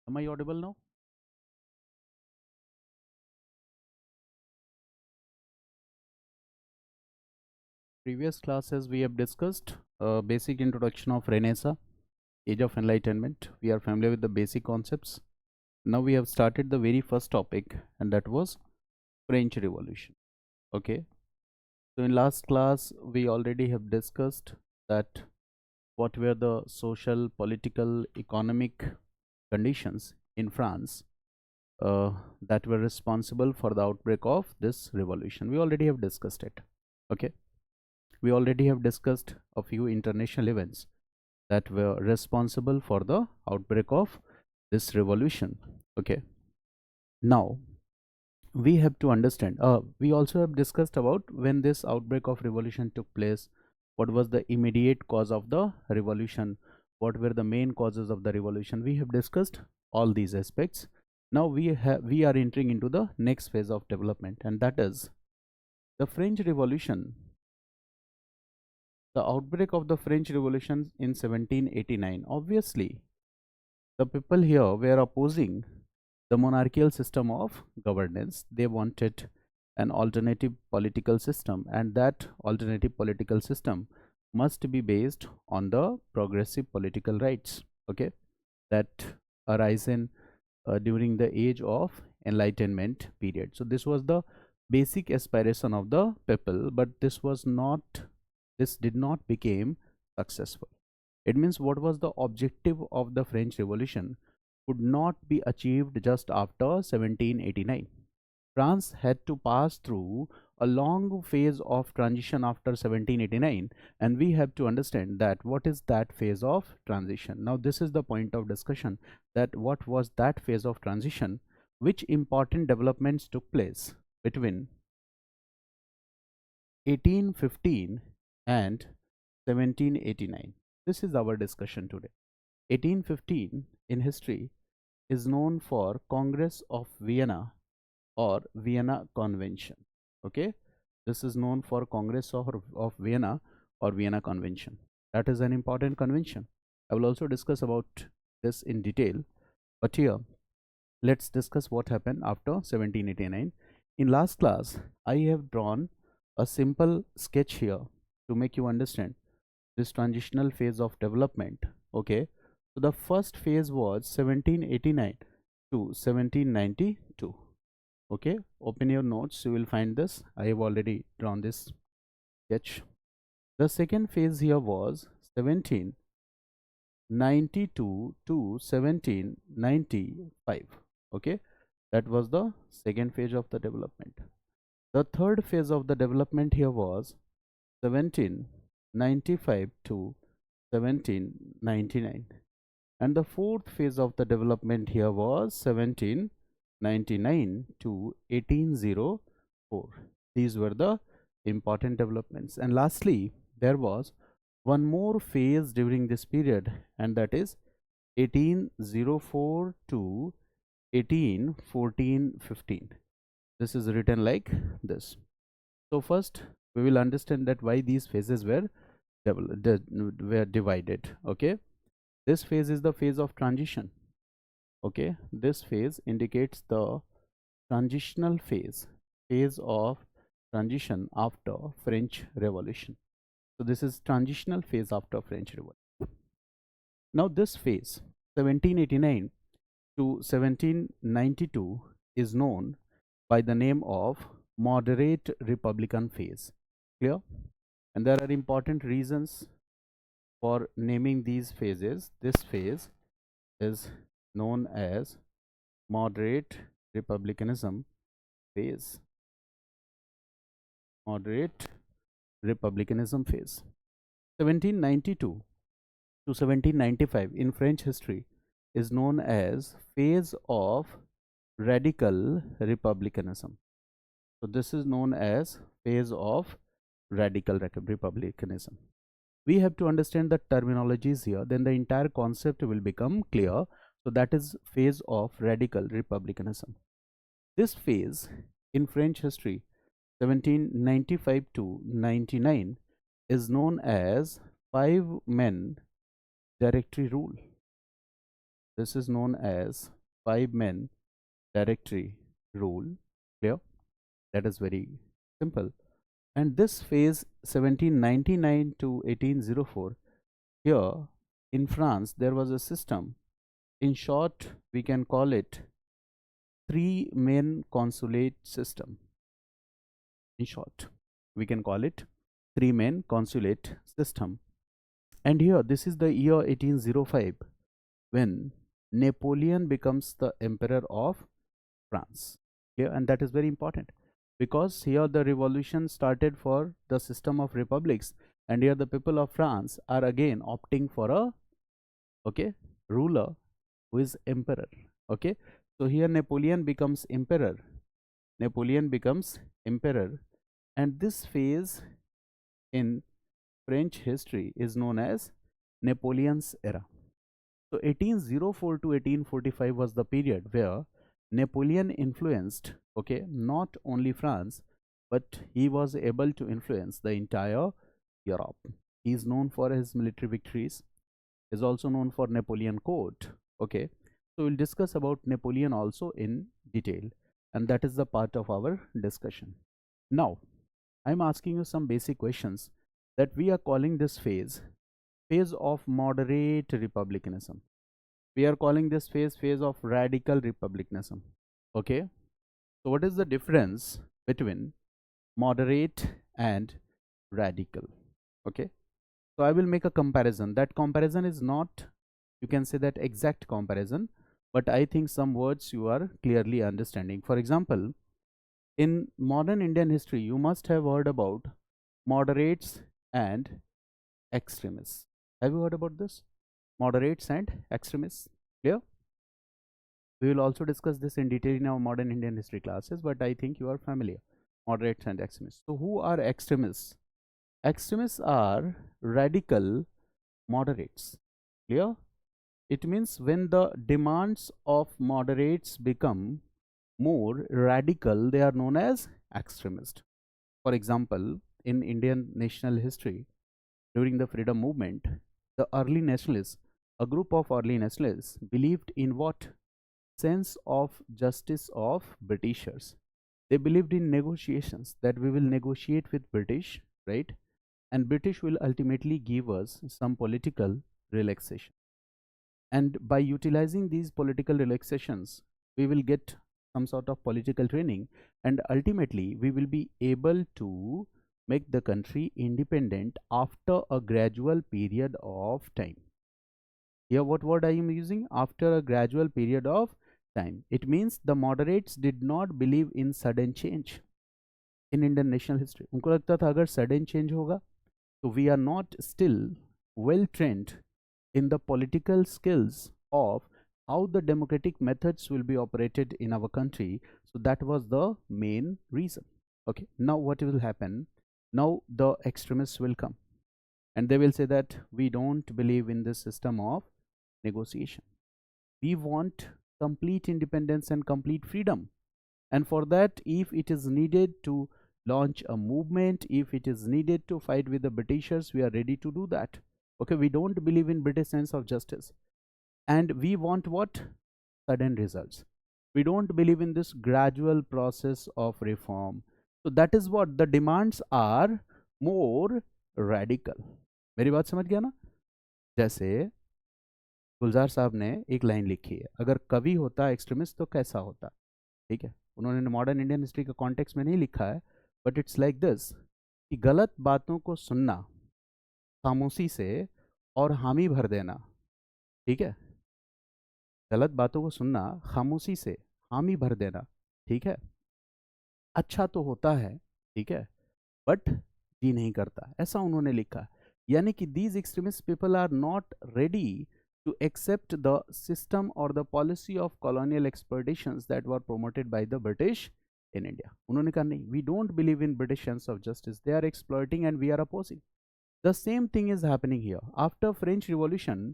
Am I audible now? Previous classes we have discussed basic introduction of Renaissance, Age of Enlightenment. We are familiar with the basic concepts. Now we have started the very first topic, and that was French Revolution. Okay. So in last class we already have discussed that what were the social, political, economic conditions in France that were responsible for the outbreak of this revolution. We already have discussed it. Okay. We already have discussed a few international events that were responsible for the outbreak of this revolution. Okay. Now we have to understand, we also have discussed about when this outbreak of revolution took place, what was the immediate cause of the revolution, what were the main causes of the revolution. We have discussed all these aspects. Now we are entering into the next phase of development, and that is the French Revolution. The outbreak of the French Revolution in 1789. Obviously, the people here were opposing the monarchical system of governance. They wanted an alternative political system, and that alternative political system must be based on the progressive political rights, okay, that arisen during the age of Enlightenment period. So this was the basic aspiration of the people, but this did not become successful. It means what was the objective of the French Revolution could not be achieved just after 1789. France had to pass through a long phase of transition after 1789, and we have to understand that what is that phase of transition. Now this is the point of discussion, that what was that phase of transition, which important developments took place between 1815 and 1789. This is our discussion today. 1815 in history is known for Congress of Vienna or Vienna Convention. Okay, this is known for Congress of Vienna or Vienna Convention. That is an important convention. I will also discuss about this in detail, but here let's discuss what happened after 1789. In last class I have drawn a simple sketch here to make you understand this transitional phase of development. Okay, so the first phase was 1789 to 1792. Okay, open your notes, you will find this. I have already drawn this sketch. The second phase here was 1792 to 1795. Okay, that was the second phase of the development. The third phase of the development here was 1795 to 1799, and the fourth phase of the development here was 1799 to 1804. These were the important developments. And lastly, there was one more phase during this period, and that is 1804 to 1814-15. This is written like this. So first we will understand that why these phases were divided. Okay, this phase is the phase of transition. Okay, this phase indicates the transitional phase of transition after French Revolution. So this is transitional phase after French Revolution. Now this phase 1789 to 1792 is known by the name of moderate republican phase. Clear? And there are important reasons for naming these phases. This phase is known as moderate republicanism phase. Moderate republicanism phase. 1792 to 1795 in French history is known as phase of radical republicanism. So this is known as phase of radical republicanism. We have to understand the terminologies here, then the entire concept will become clear. So that is phase of radical republicanism. This phase in French history 1795 to 99 is known as 5 men directory rule. This is known as 5-man directory rule. Clear? That is very simple. And this phase 1799 to 1804, here in France there was a system. In short, we can call it 3-man consulate system. In short, we can call it 3-man consulate system. And here, this is the year 1805 when Napoleon becomes the emperor of France. Yeah, and that is very important because here the revolution started for the system of republics, and here the people of France are again opting for a ruler who is emperor. Okay, so here Napoleon becomes emperor. Napoleon becomes emperor, and this phase in French history is known as Napoleon's era. So 1804 to 1845 was the period where Napoleon influenced, not only France, but he was able to influence the entire Europe. He is known for his military victories. He is also known for Napoleon Court. Okay, so we'll discuss about Napoleon also in detail, and that is the part of our discussion. Now, I'm asking you some basic questions that we are calling this phase of moderate republicanism. We are calling this phase of radical republicanism. Okay, so what is the difference between moderate and radical? Okay, so I will make a comparison. That comparison is not, you can say that exact comparison, but I think some words you are clearly understanding. For example, in modern Indian history, you must have heard about moderates and extremists. Have you heard about this? Moderates and extremists. Clear? We will also discuss this in detail in our modern Indian history classes, but I think you are familiar. Moderates and extremists. So who are extremists? Extremists are radical moderates. Clear? It means when the demands of moderates become more radical, they are known as extremists. For example, in Indian national history, during the freedom movement, the early nationalists, a group of early nationalists, believed in what? Sense of justice of Britishers. They believed in negotiations, that we will negotiate with British, right? And British will ultimately give us some political relaxation. And by utilizing these political relaxations, we will get some sort of political training, and ultimately we will be able to make the country independent after a gradual period of time. Here what word I am using? After a gradual period of time. It means the moderates did not believe in sudden change in Indian national history. उनको लगता था अगर sudden change होगा तो we are not still well trained in the political skills of how the democratic methods will be operated in our country. So that was the main reason. Okay, now what will happen? Now the extremists will come and they will say that we don't believe in this system of negotiation. We want complete independence and complete freedom. And for that, if it is needed to launch a movement, if it is needed to fight with the Britishers, we are ready to do that. Okay, we don't believe in British sense of justice. And we want what? Sudden results. We don't believe in this gradual process of reform. So that is what the demands are more radical. मेरी बात समझ गया ना? जैसे गुलजार साहब ने एक line लिखी है, अगर कवि होता एक्सट्रीमिस्ट तो कैसा होता? ठीक है, उन्होंने मॉडर्न इंडियन हिस्ट्री के कॉन्टेक्स्ट में नहीं लिखा है, बट इट्स लाइक दिस कि गलत बातों को सुनना खामोशी से और हामी भर देना. ठीक है, गलत बातों को सुनना खामोशी से हामी भर देना. ठीक है, अच्छा तो होता है, ठीक है, बट जी नहीं करता, ऐसा उन्होंने लिखा. यानी कि these extremist people are not ready to accept the system or the policy of colonial exploitations that were promoted by the British in India. उन्होंने कहा नहीं, we don't believe in British sense of justice. They are exploiting and we are opposing. The same thing is happening here. After French Revolution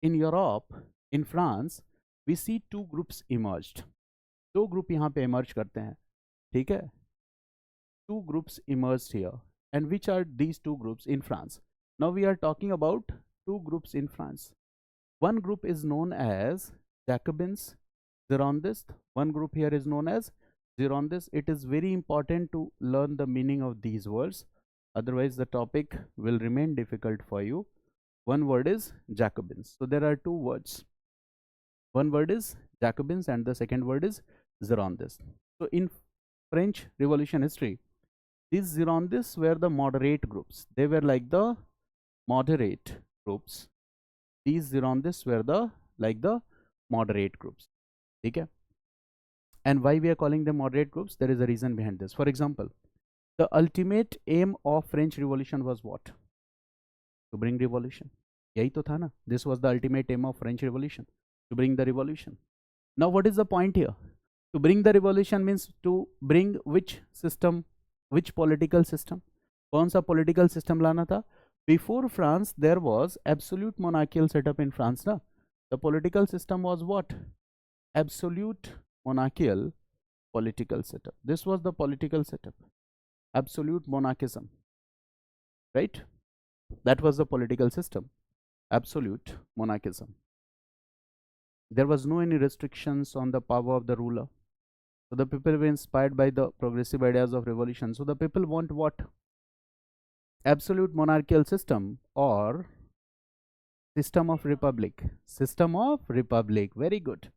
in Europe, in France, we see two groups emerged. दो group यहाँ पे emerge करते हैं. ठीक है, two groups emerged here. And which are these two groups in France? Now we are talking about two groups in France. One group is known as Jacobins Girondist. One group here is known as Girondist. It is very important to learn the meaning of these words, otherwise the topic will remain difficult for you. One word is Jacobins. So there are two words. One word is Jacobins and the second word is Girondists. So in French Revolution history, these Girondists were the moderate groups. They were like the moderate groups. These Girondists were the like the moderate groups. Okay? And why we are calling them moderate groups? There is a reason behind this. For example, the ultimate aim of French Revolution was what? To bring revolution. Yahi to tha na? This was the ultimate aim of French Revolution, to bring the revolution. Now what is the point here? To bring the revolution means to bring which system, which political system? कौन सा political system लाना था? Before France there was absolute monarchical setup in France ना? The political system was what? Absolute monarchical political setup. This was the political setup. Absolute monarchism. Right? That was the political system. Absolute monarchism. There was no any restrictions on the power of the ruler. So the people were inspired by the progressive ideas of revolution. So the people want what? Absolute monarchical system or system of republic. System of republic. Very good.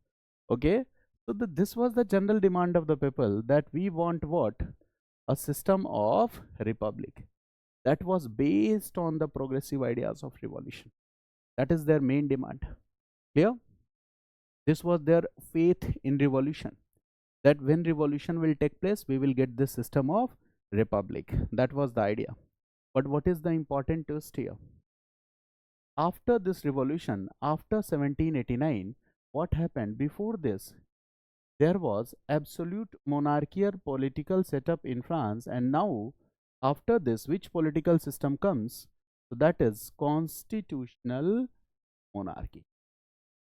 Okay. So this was the general demand of the people, that we want what? A system of republic. That was based on the progressive ideas of revolution. That is their main demand. Clear? This was their faith in revolution, that when revolution will take place, we will get this system of republic. That was the idea. But what is the important twist here? After this revolution, after 1789, what happened? Before this, there was absolute monarchical political setup in France, and now after this, which political system comes? So that is constitutional monarchy.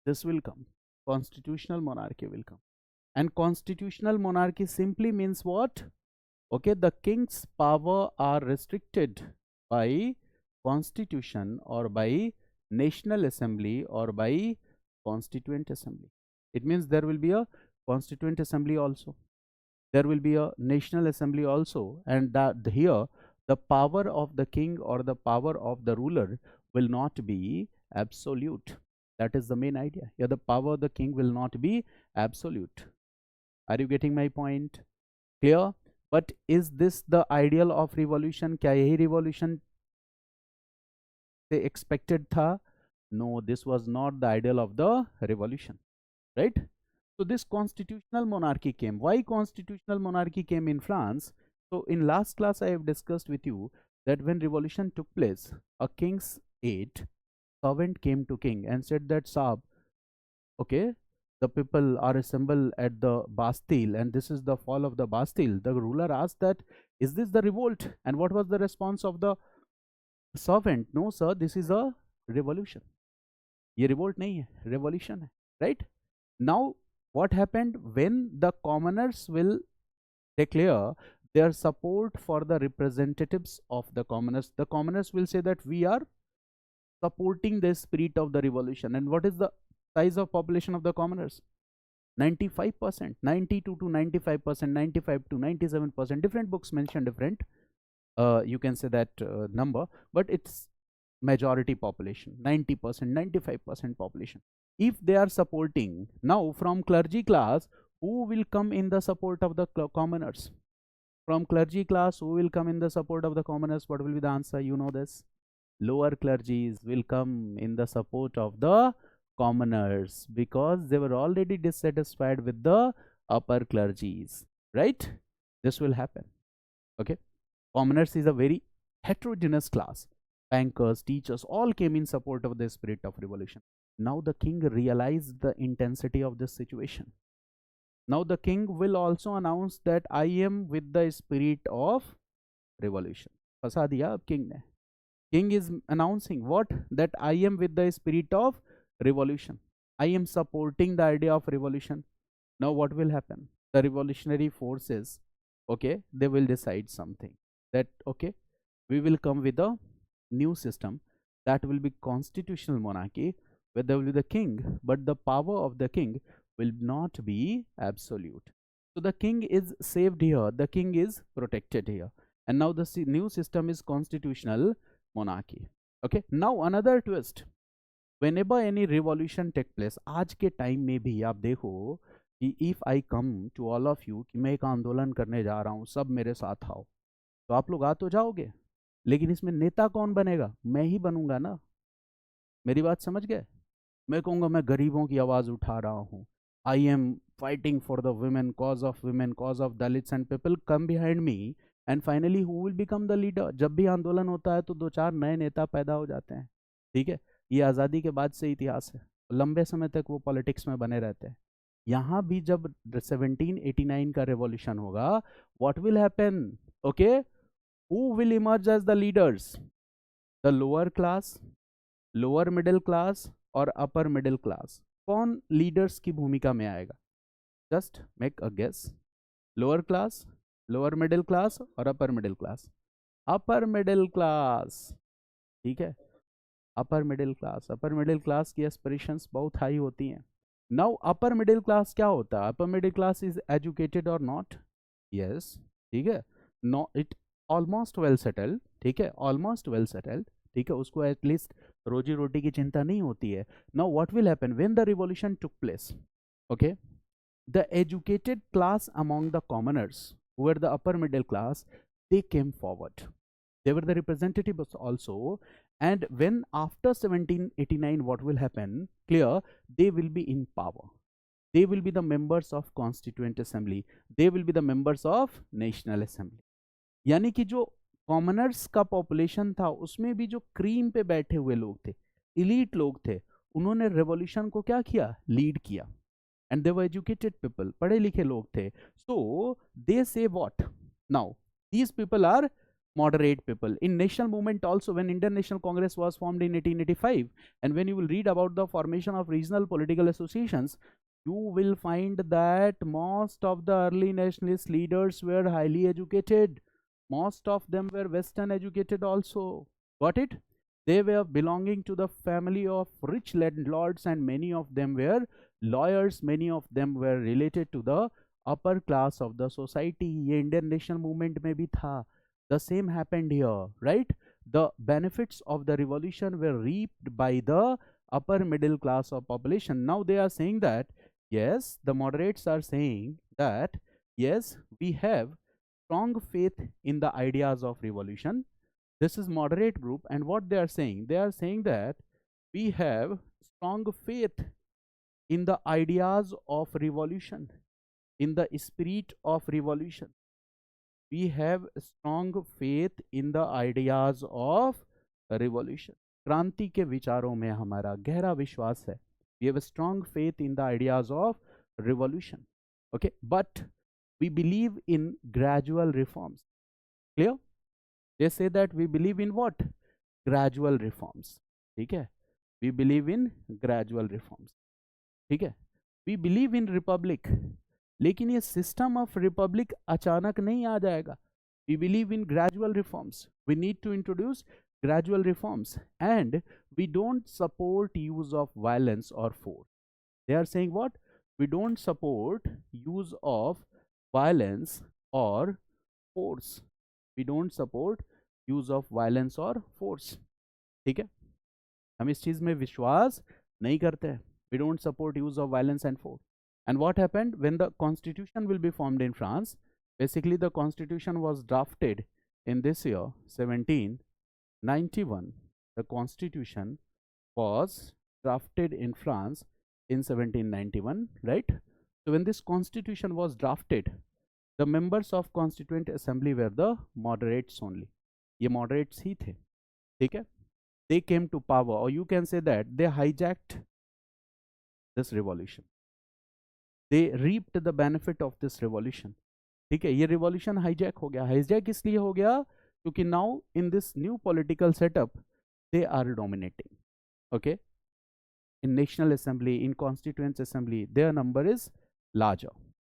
This will come. Constitutional monarchy will come. And constitutional monarchy simply means what? Okay, the king's power are restricted by constitution or by national assembly or by constituent assembly. It means there will be a constituent assembly also. There will be a national assembly also, and that here the power of the king or the power of the ruler will not be absolute. That is the main idea. Here the power of the king will not be absolute. Are you getting my point? Clear? But is this the ideal of revolution? क्या यही revolution से expected था? No, this was not the ideal of the revolution. Right? So this constitutional monarchy came. Why constitutional monarchy came in France? So in last class I have discussed with you that when revolution took place, a king's aide servant came to king and said that, Saurabh, okay, the people are assembled at the Bastille and this is the fall of the Bastille. The ruler asked that, is this the revolt? And what was the response of the servant? No sir, this is a revolution. ये revolt नहीं है, revolution है. Right? Now what happened? When the commoners will declare their support for the representatives of the commoners will say that we are supporting the spirit of the revolution. And what is the size of population of the commoners? 95%, 92 to 95%, 95 to 97%. Different books mention different, you can say that number, but it's majority population, 90%, 95% population. If they are supporting, now from clergy class, who will come in the support of the commoners? From clergy class, who will come in the support of the commoners? What will be the answer? You know this. Lower clergies will come in the support of the commoners because they were already dissatisfied with the upper clergies, right? This will happen. Okay, commoners is a very heterogeneous class. Bankers, teachers, all came in support of the spirit of revolution. Now the king realized the intensity of this situation. Now the king will also announce that I am with the spirit of revolution. फंसा दिया अब king ने. King is announcing what? That I am with the spirit of revolution. I am supporting the idea of revolution. Now what will happen? The revolutionary forces, okay, they will decide something. That, okay, we will come with a new system that will be constitutional monarchy, where there will be the king, but the power of the king will not be absolute. So the king is saved here, the king is protected here, and now the new system is constitutional monarchy. Okay, now another twist. Whenever any revolution take place, आज के time में भी आप देखो कि if I come to all of you कि मैं एक आंदोलन करने जा रहा हूँ, सब मेरे साथ आओ, तो आप लोग आ तो जाओगे, लेकिन इसमें नेता कौन बनेगा? मैं ही बनूंगा ना। मेरी बात समझ गए? मैं कहूँगा मैं गरीबों की आवाज़ उठा रहा हूँ, I am fighting for the women, cause of Dalits, and people come behind me, and finally who will become the leader? जब भी आंदोलन होता है तो दो चार नए नेता पैदा हो जाते हैं, ठीक है? ये आज़ादी के बाद से इतिहास है, लंबे समय तक वो पॉलिटिक्स में बने रहते हैं। यहाँ भी जब 1789 का रेवोल्यूशन होगा, what will happen? Okay, who will emerge as the leaders? The lower class, lower middle class और अपर मिडिल क्लास। कौन लीडर्स की भूमिका में आएगा? Just make a guess. Lower class, lower middle class और upper middle class? Upper middle class, ठीक है, upper middle class. Upper middle class की एस्पिरेशंस बहुत हाई होती हैं। नाउ अपर मिडिल क्लास क्या होता है? Upper middle class is educated और नॉट? यस, ठीक है, no, it almost well settled, ठीक है, ऑलमोस्ट वेल सेटल्ड, ठीक है, उसको एटलीस्ट रोजी रोटी की चिंता नहीं होती है। Now what will happen when the revolution took place? Okay, the educated class among the commoners, who were the upper middle class, they came forward, they were the representatives also, and when after 1789 what will happen? Clear, they will be in power, they will be the members of constituent assembly, they will be the members of national assembly. यानी कि जो commoners का population था उसमें भी जो cream पे बैठे हुए लोग थे, इलीट लोग थे, उन्होंने रेवोल्यूशन को क्या किया? लीड किया, and they were educated people, पढ़े लिखे लोग थे। सो दे से what? Now these people are moderate people. In national movement also, when Indian National Congress was formed in 1885, and when you will read about the formation of regional political associations, you will find that most of the early nationalist leaders were highly educated. Most of them were western educated also. Got it? They were belonging to the family of rich landlords, and many of them were lawyers, many of them were related to the upper class of the society. ये Indian national movement में भी था. The same happened here, right? The benefits of the revolution were reaped by the upper middle class of population. Now they are saying that, yes, the moderates are saying that, yes, we have strong faith in the ideas of revolution. This is moderate group, and what they are saying? They are saying that we have strong faith in the ideas of revolution, in the spirit of revolution. We have strong faith in the ideas of revolution. क्रांति के विचारों में हमारा गहरा विश्वास है. We have a strong faith in the ideas of revolution. Okay, but we believe in gradual reforms. Clear? They say that we believe in what? Gradual reforms. ठीक है, we believe in gradual reforms. ठीक है, we believe in republic, लेकिन ये system of Republic अचानक नहीं आ जाएगा. We believe in gradual reforms. We need to introduce gradual reforms, and we don't support use of violence or force. They are saying what? We don't support use of violence or force. We don't support use of violence or force. ठीक है, हम इस चीज में विश्वास नहीं करते हैं. We don't support use of violence and force. And what happened when the constitution will be formed in France? Basically, the constitution was drafted in this year, 1791. The constitution was drafted in France in 1791, right? So when this constitution was drafted, the members of constituent assembly were the moderates only. ये moderates ही थे, ठीक है? They came to power, or you can say that they hijacked this revolution. They reaped the benefit of this revolution. ठीक है, ये revolution hijack हो गया. Hijack इसलिए हो गया क्योंकि now in this new political setup they are dominating. Okay, in national assembly, in constituent assembly, their number is larger.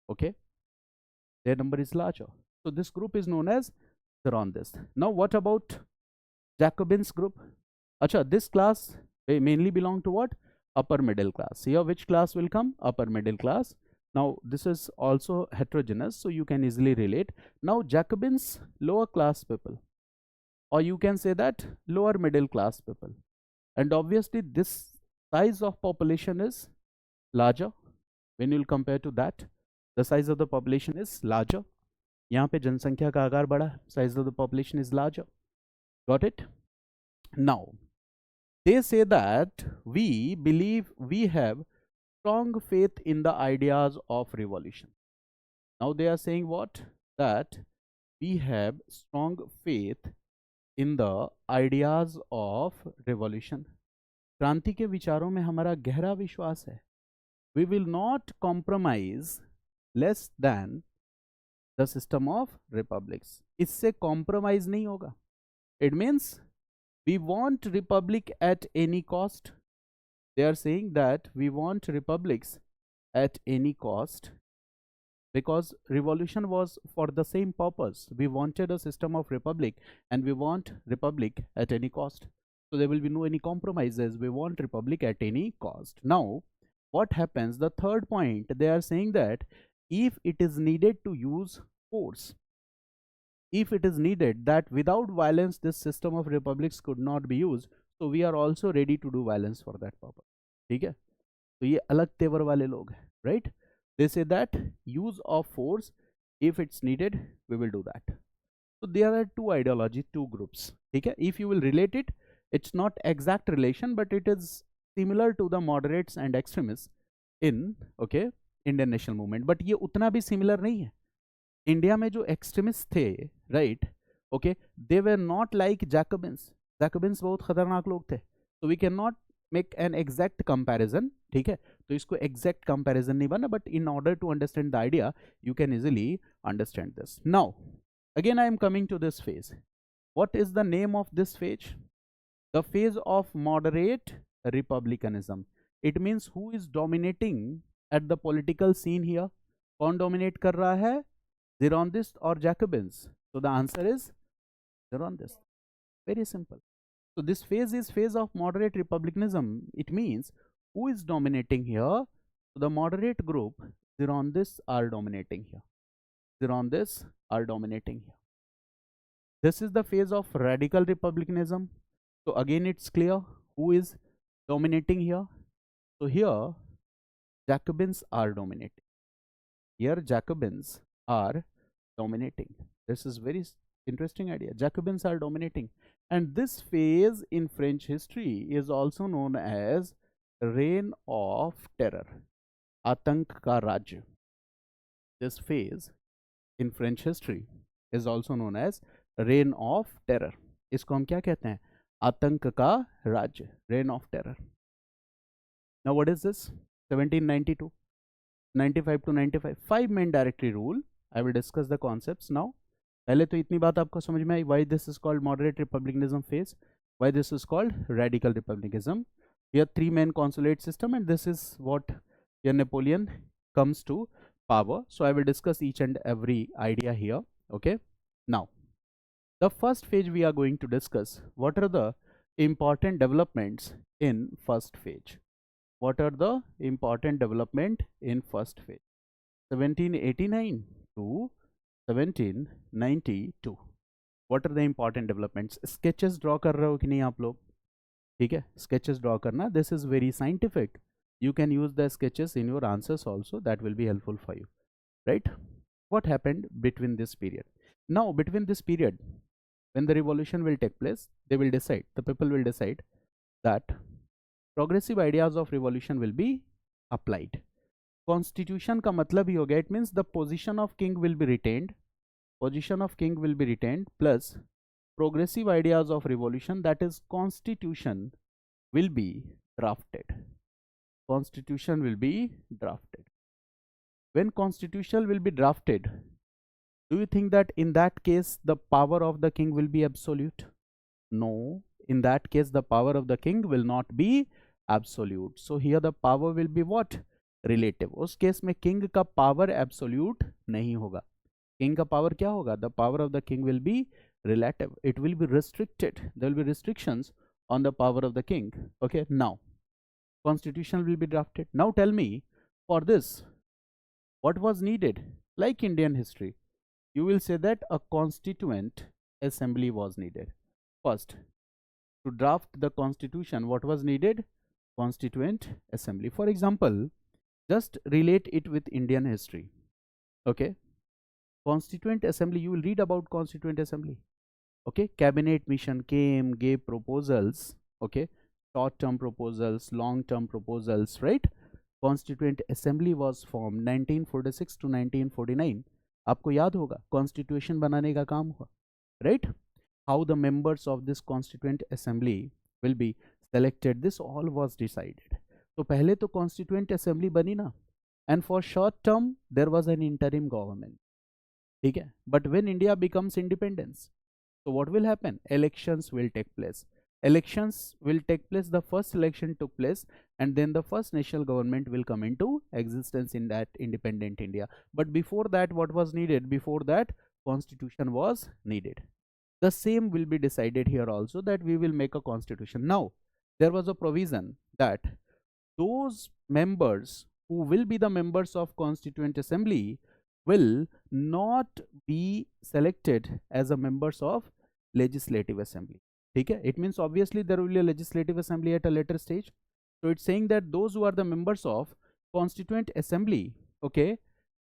Okay, their number is larger. So this group is known as Girondists. Now what about Jacobins group? Acha, this class mainly belong to what? upper middle class. Here which class will come? Upper middle class. Now this is also heterogeneous, so you can easily relate. Now Jacobins, lower class people, or you can say that lower middle class people. And obviously this size of population is larger. When you'll compare to that, the size of the population is larger. यहाँ पे जनसंख्या का आकार बड़ा, size of the population is larger. Got it? Now they say that we believe we have strong faith in the ideas of revolution. Now they are saying what? That we have strong faith in the ideas of revolution. क्रांति के विचारों में हमारा गहरा विश्वास है. We will not compromise less than the system of republics. इससे compromise नहीं होगा. It means we want republic at any cost. They are saying that we want republics at any cost, because revolution was for the same purpose. We wanted a system of republic, and we want republic at any cost. So there will be no any compromises. We want republic at any cost. Now what happens? The third point, they are saying that if it is needed to use force, if it is needed that without violence this system of republics could not be used, so we are also ready to do violence for that purpose. ठीक है? तो ये अलग तेवर वाले लोग हैं, right? They say that use of force, if it's needed, we will do that. So there are two ideologies, two groups. ठीक है? If you will relate it, it's not exact relation, but it is similar to the moderates and extremists in Indian national movement. But ये उतना भी similar नहीं है. India में जो extremist थे, right, okay, they were not like Jacobins. Jacobins बहुत खतरनाक लोग थे. तो we can not make an exact comparison. ठीक है? तो इसको एग्जैक्ट कंपैरिजन नहीं बना, but in order to understand the idea you can easily understand this. Now again I am coming to this phase. What is the name of this phase? The phase of moderate republicanism. It means who is dominating at the political scene here. कौन dominate कर रहा है? Girondists or Jacobins? So the answer is Girondists. Very simple. So this phase is phase of moderate republicanism. It means who is dominating here? So the moderate group, Girondists are dominating here. Girondists are dominating here. This is the phase of radical republicanism. So again it's clear who is dominating here. So here Jacobins are dominating. Here Jacobins are dominating. This is very interesting idea. Jacobins are dominating, and this phase in French history is also known as reign of terror, आतंक का राज्य. This phase in French history is also known as reign of terror. इसको हम क्या कहते हैं? आतंक का राज्य, reign of terror. Now what is this? 1792, 95 to 95, 5 main directory rule. I will discuss the concepts now. पहले तो इतनी बात आपको समझ में आई. Why this is called moderate republicanism phase? Why this is called radical republicanism? Here 3 main consulate system, and this is what here Napoleon comes to power. So I will discuss each and every idea here. Okay. Now the first phase we are going to discuss. What are the important developments in first phase? What are the important development in first phase? 1789 to 1792. What are the important developments? Sketches draw कर रहे हो कि नहीं आप लोग? ठीक है, sketches draw करना. This is very scientific. You can use the sketches in your answers also. That will be helpful for you, right? What happened between this period? Now between this period, when the revolution will take place, they will decide, the people will decide that progressive ideas of revolution will be applied. Constitution का मतलब ही हो गया, it means the position of king will be retained, position of king will be retained, plus progressive ideas of revolution, that is constitution, will be drafted. Constitution will be drafted. When constitution will be drafted, do you think that in that case the power of the king will be absolute? No, in that case the power of the king will not be absolute. So here the power will be what? Relative. उस case में king का power absolute नहीं होगा. King का power क्या होगा? The power of the king will be relative. It will be restricted. There will be restrictions on the power of the king. Okay, now constitution will be drafted. Now tell me, for this, what was needed? Like Indian history, you will say that a constituent assembly was needed. First, to draft the constitution, what was needed? Constituent assembly. For example, just relate it with Indian history. Okay, constituent assembly, you will read about constituent assembly. Okay, cabinet mission came, gave proposals. Okay, short term proposals, long term proposals, right? Constituent assembly was formed 1946 to 1949. आपको याद होगा constitution बनाने का काम हुआ, right? How the members of this constituent assembly will be selected, this all was decided. तो पहले तो constituent assembly बनी ना, and for short term there was an interim government, ठीक है? But when India becomes independence, so what will happen? Elections will take place. Elections will take place. The first election took place, and then the first national government will come into existence in that independent India. But before that, what was needed? Before that, constitution was needed. The same will be decided here also, that we will make a constitution. Now, there was a provision that those members who will be the members of constituent assembly will not be selected as a members of legislative assembly. Okay, it means obviously there will be a legislative assembly at a later stage. So it's saying that those who are the members of constituent assembly, okay,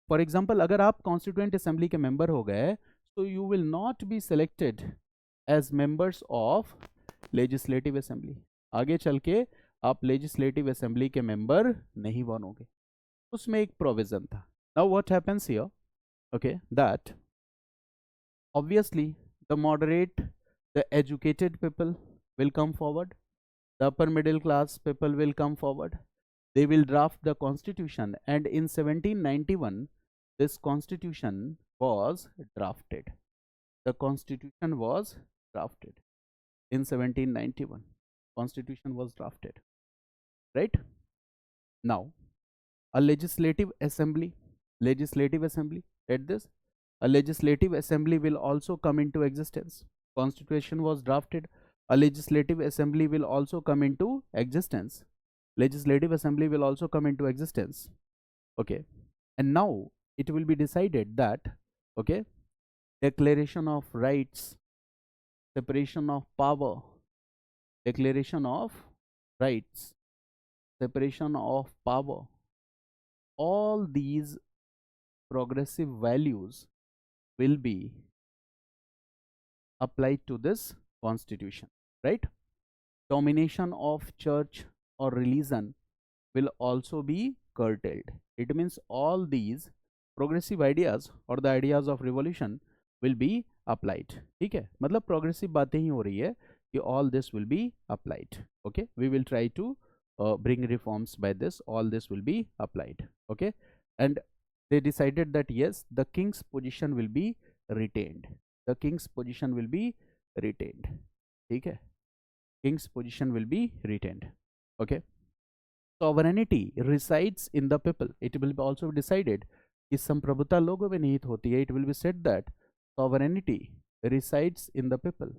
for example, अगर आप constituent assembly के member हो गए, so you will not be selected as members of legislative assembly. आगे चल के आप legislative assembly के member नहीं बनोगे. उसमें एक provision था. Now what happens here? Okay, that obviously the moderate, the educated people will come forward, the upper middle class people will come forward, they will draft the constitution, and in 1791 this constitution was drafted. The constitution was drafted in 1791. Constitution was drafted, right? Now a legislative assembly at this, a legislative assembly will also come into existence. Constitution was drafted, a legislative assembly will also come into existence. Legislative assembly will also come into existence. Okay, and now it will be decided that, okay, declaration of rights, separation of power, declaration of rights, separation of power, all these progressive values will be applied to this constitution, right? Domination of church or religion will also be curtailed. It means all these progressive ideas or the ideas of revolution will be applied. ठीक है, मतलब progressive बातें ही हो रही है कि all this will be applied. Okay, we will try to bring reforms by this. All this will be applied. Okay, and they decided that yes, the king's position will be retained. The king's position will be retained. ठीक है, king's position will be retained. Okay, sovereignty resides in the people. It will be also decided कि संप्रभुता लोगों में निहित होती है. It will be said that sovereignty resides in the people.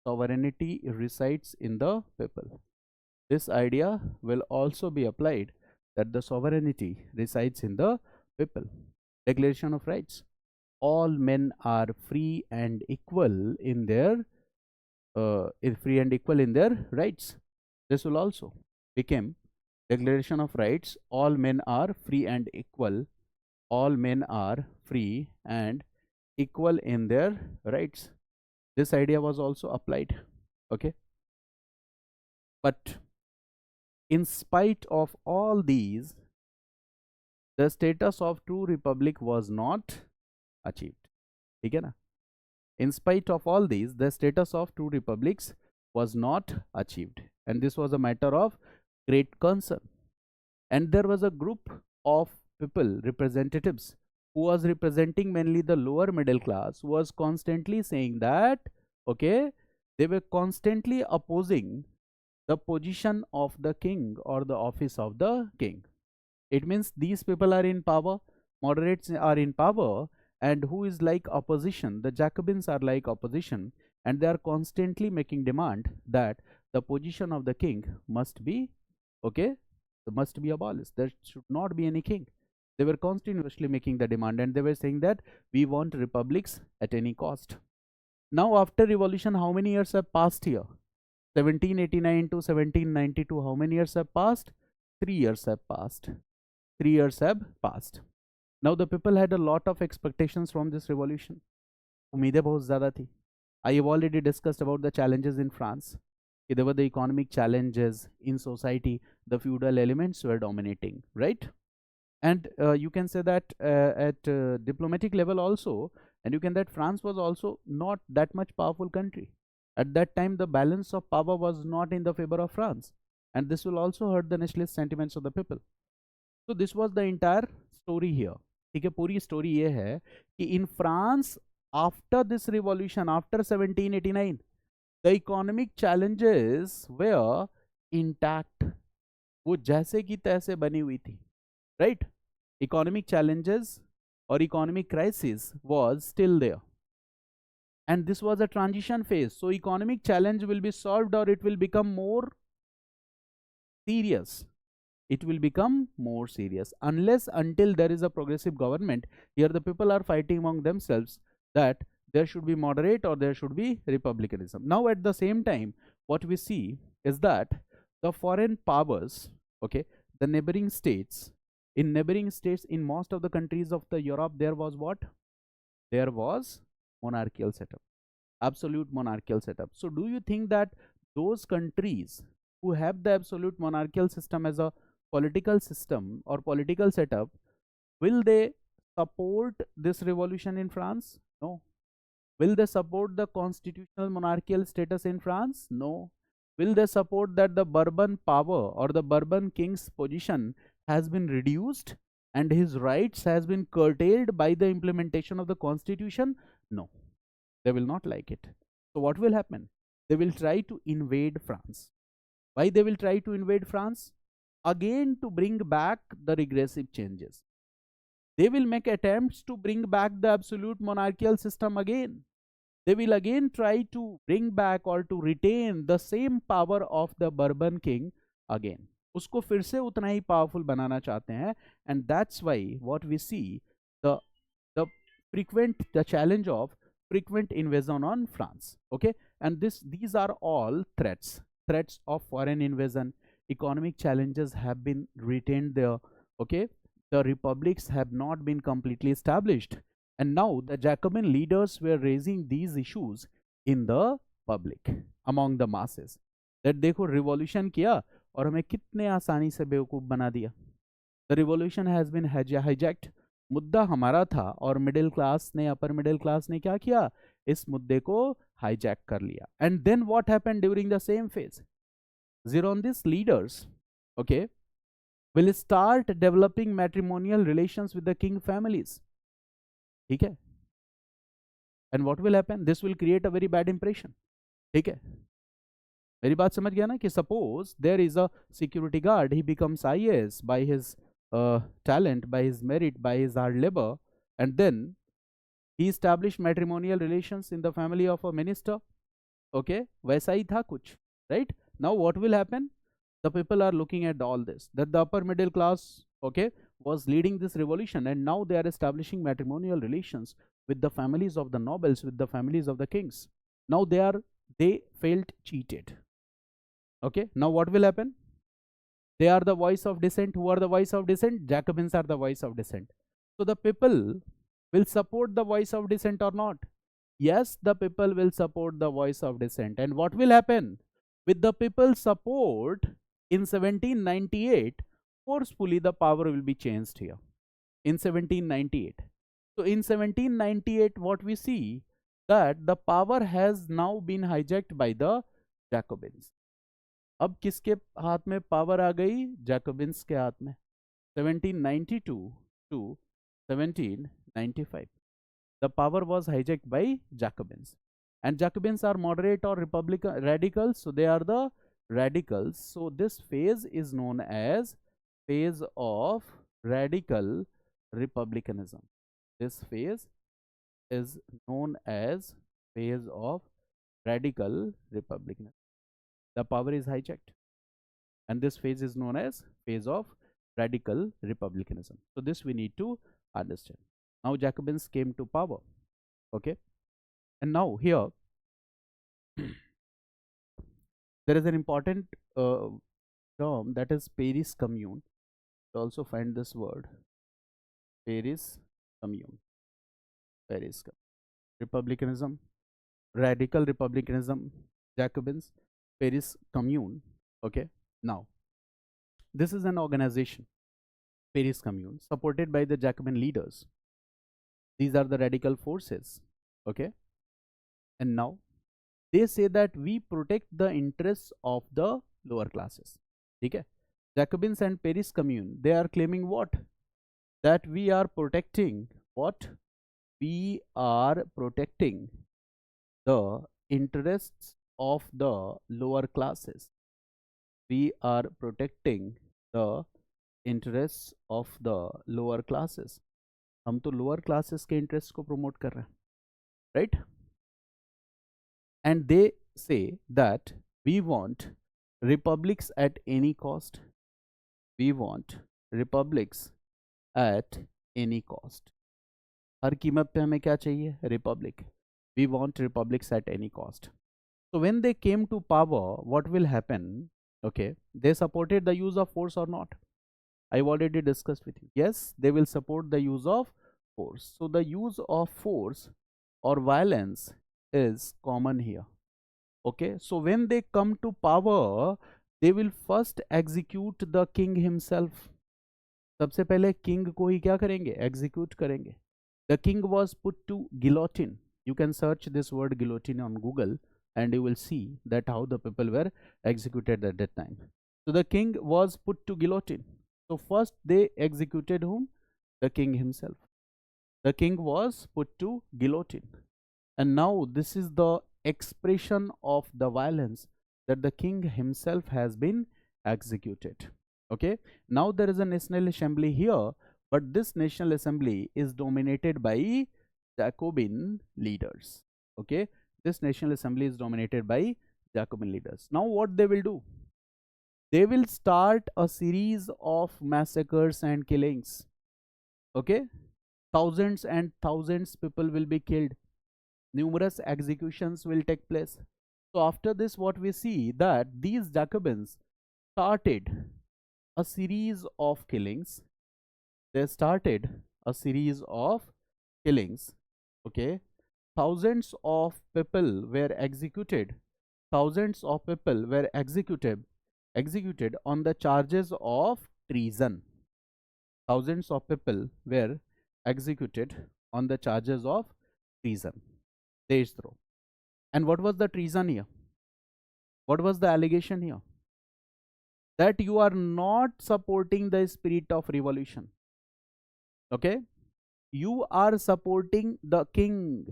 Sovereignty resides in the people. This idea will also be applied, that the sovereignty resides in the people. Declaration of rights. All men are free and equal in their rights. This will also become Declaration of Rights. All men are free and equal. All men are free and equal in their rights. This idea was also applied. Okay, but in spite of all these, the status of true republic was not achieved. ठीक है ना? In spite of all these, the status of true republics was not achieved, and this was a matter of great concern. And there was a group of people, representatives, who was representing mainly the lower middle class, who was constantly saying that, okay, they were constantly opposing the position of the king or the office of the king. It means these people are in power, moderates are in power, and who is like opposition? The Jacobins are like opposition, and they are constantly making demand that the position of the king must be, Okay, they must be abolished. There should not be any king. They were continuously making the demand, and they were saying that we want republics at any cost. Now, after revolution, how many years have passed here? 1789 to 1792. How many years have passed? 3 years have passed. 3 years have passed. Now the people had a lot of expectations from this revolution. उम्मीदें बहुत ज़्यादा थी. I have already discussed about the challenges in France. There were the economic challenges in society. The feudal elements were dominating, right? And you can say that at diplomatic level also, and you can that France was also not that much powerful country. At that time, the balance of power was not in the favor of France, and this will also hurt the nationalist sentiments of the people. So this was the entire story here. ठीक है, पूरी story ये है कि in France after this revolution, after 1789, the economic challenges were intact. वो जैसे की तैसे बनी हुई थी, right? Economic challenges or economic crisis was still there, and this was a transition phase. So economic challenge will be solved, or it will become more serious. It will become more serious unless until there is a progressive government. Here the people are fighting among themselves that there should be moderate or there should be republicanism. Now at the same time, what we see is that the foreign powers, okay, the neighboring states, in most of the countries of the Europe, there was what? There was monarchical setup, absolute monarchical setup. So do you think that those countries who have the absolute monarchical system as a political system or political setup, will they support this revolution in France? No. Will they support the constitutional monarchical status in France? No. Will they support that the Bourbon power or the Bourbon king's position has been reduced and his rights has been curtailed by the implementation of the constitution? No. They will not like it. So what will happen? They will try to invade France. Why they will try to invade France? Again, to bring back the regressive changes. They will make attempts to bring back the absolute monarchical system again. They will again try to bring back or to retain the same power of the Bourbon king again. उसको फिर से उतना ही powerful बनाना चाहते हैं, and that's why what we see the the challenge of frequent invasion on France. Okay, and these are all threats of foreign invasion. Economic challenges have been retained there. Okay, the republics have not been completely established, and now the Jacobin leaders were raising these issues in the public, among the masses, that देखो revolution किया और हमें कितने आसानी से बेवकूफ बना दिया. The revolution has been hijacked. मुद्दा हमारा था और मिडिल क्लास ने, अपर मिडिल क्लास ने क्या किया? इस मुद्दे को हाईजैक कर लिया. And then what happened during the same phase? Girondists leaders, okay, will start developing matrimonial relations with the king families. ठीक है? And what will happen? This will create a very bad impression. ठीक है? मेरी बात समझ गया ना कि suppose there is a security guard, he becomes IAS by his talent, by his merit, by his hard labor, and then he established matrimonial relations in the family of a minister. Okay, वैसा ही था कुछ, right? Now what will happen? The people are looking at all this, that the upper middle class, okay, was leading this revolution, and now they are establishing matrimonial relations with the families of the nobles, with the families of the kings. Now they felt cheated. Okay, now what will happen? They are the voice of dissent. Who are the voice of dissent? Jacobins are the voice of dissent. So the people will support the voice of dissent or not? Yes, the people will support the voice of dissent. And what will happen? With the people's support in 1798, forcefully the power will be changed here. In 1798. So in 1798, what we see that the power has now been hijacked by the Jacobins. अब किसके हाथ में power आ गई? Jacobins के हाथ में. 1792 to 1795, the power was hijacked by Jacobins, and Jacobins are moderate or republican radicals, so they are the radicals. So this phase is known as phase of radical republicanism. This phase is known as phase of radical republicanism. The power is hijacked. and this phase is known as phase of radical republicanism. So this we need to understand. Now Jacobins came to power, okay, and now here there is an important term, that is Paris Commune. You also find this word Paris Commune, Paris republicanism, radical republicanism, Jacobins, Paris Commune. Okay, now this is an organization, Paris Commune, supported by the Jacobin leaders. These are the radical forces. Okay, and now they say that we protect the interests of the lower classes. Okay, Jacobins and Paris Commune, they are claiming what? That we are protecting what? We are protecting the interests of the lower classes. We are protecting the interests of the lower classes. हम तो lower classes के interest को promote कर रहे हैं, right? And they say that we want republics at any cost. We want republics at any cost. हर कीमत पे हमें क्या चाहिए? Republic. We want republics at any cost. So when they came to power, what will happen? Okay, they supported the use of force or not? I've already discussed with you. Yes, they will support the use of force. So the use of force or violence is common here. Okay, so when they come to power, they will first execute the king himself. सबसे पहले king को ही क्या करेंगे? Execute करेंगे. The king was put to guillotine. You can search this word guillotine on Google and you will see that how the people were executed at that time. So the king was put to guillotine. So first they executed whom? The king himself. The king was put to guillotine. And now this is the expression of the violence, that the king himself has been executed. Okay, now there is a national assembly here, but this national assembly is dominated by Jacobin leaders. Okay, this national assembly is dominated by Jacobin leaders. Now what they will do? They will start a series of massacres and killings. Okay, thousands and thousands people will be killed. Numerous executions will take place. So after this, what we see, that these Jacobins started a series of killings. They started a series of killings. Okay, thousands of people were executed. Thousands of people were executed on the charges of treason. Thousands of people were executed on the charges of treason. Deshdrah. And what was the treason here? What was the allegation here? That you are not supporting the spirit of revolution. Okay, you are supporting the king,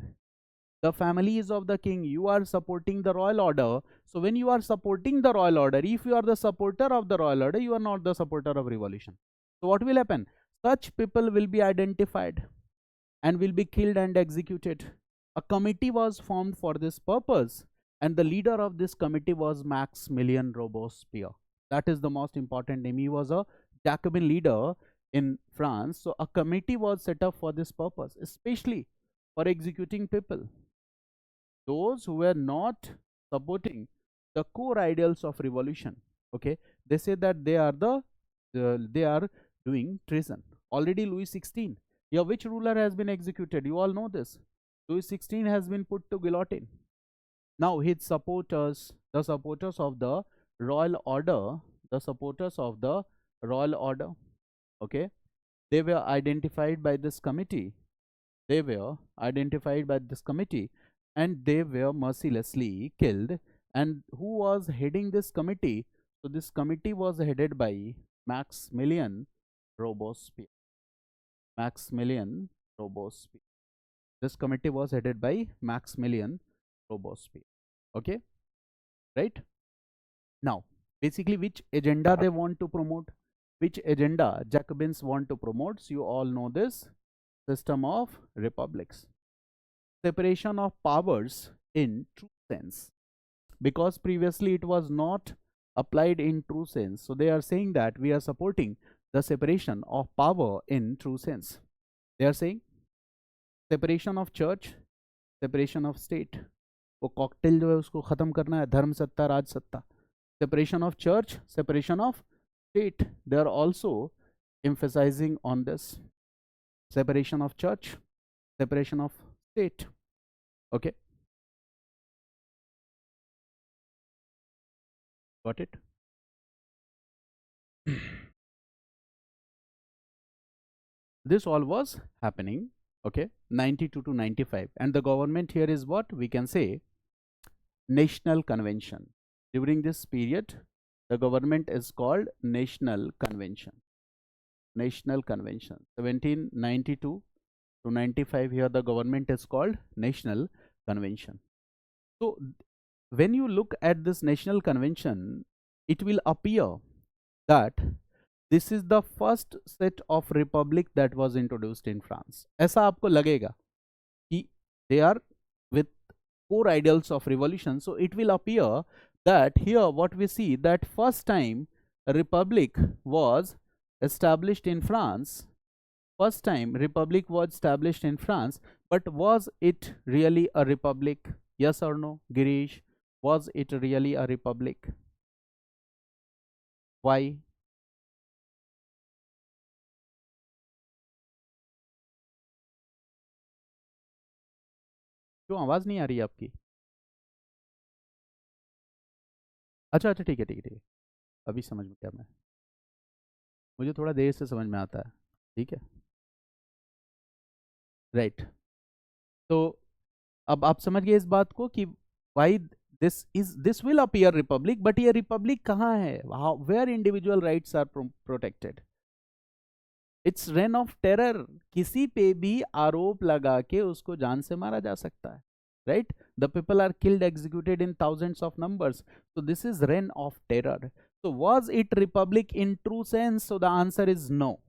the families of the king. You are supporting the royal order. So when you are supporting the royal order, if you are the supporter of the royal order, you are not the supporter of revolution. So what will happen? Such people will be identified and will be killed and executed. A committee was formed for this purpose, and the leader of this committee was Maximilian Robespierre. That is the most important name. He was a Jacobin leader in France. So a committee was set up for this purpose, especially for executing people, those who were not supporting the core ideals of revolution. Okay, they say that they are they are doing treason. Already Louis XVI, yeah, which ruler has been executed? You all know this. Louis XVI has been put to guillotine. Now his supporters, the supporters of the royal order, okay, they were identified by this committee. They were identified by this committee and they were mercilessly killed. And who was heading this committee? So this committee was headed by Maximilian Robespierre. Maximilian Robespierre. This committee was headed by Maximilian Robespierre. Okay, right? Now, basically, which agenda they want to promote? Which agenda Jacobins want to promote? So you all know this system of republics, separation of powers in true sense, because previously it was not applied in true sense. So they are saying that we are supporting the separation of power in true sense. They are saying separation of church, separation of state. वो cocktail जो है उसको खत्म करना है, धर्म सत्ता राज सत्ता. Separation of church, separation of state. They are also emphasizing on this. Separation of church, separation of state. Okay. Got it? This all was happening, okay, 92 to 95. And the government here is what? We can say National Convention. During this period, the government is called National Convention. National Convention. 1792 to 95, here the government is called National Convention. So when you look at this National Convention, it will appear that this is the first set of republic that was introduced in France. ऐसा आपको लगेगा कि they are with core ideals of revolution. So it will appear that here what we see, that first time a republic was established in France. First time republic was established in France, but was it really a republic? Yes or no, Girish? Was it really a republic? Why? क्यों आवाज नहीं आ रही है आपकी? अच्छा अच्छा, ठीक है ठीक है ठीक है, अभी समझ में क्या, मैं मुझे थोड़ा देर से समझ में आता है. ठीक है, राइट. तो अब आप समझ गए इस बात को कि why this will appear republic, but ये रिपब्लिक कहाँ है? Where individual rights are protected? It's reign of terror. किसी पे भी आरोप लगा के उसको जान से मारा जा सकता है, right? The people are killed, executed in thousands of numbers. So this is reign of terror. So was it republic in true sense? So the answer is no.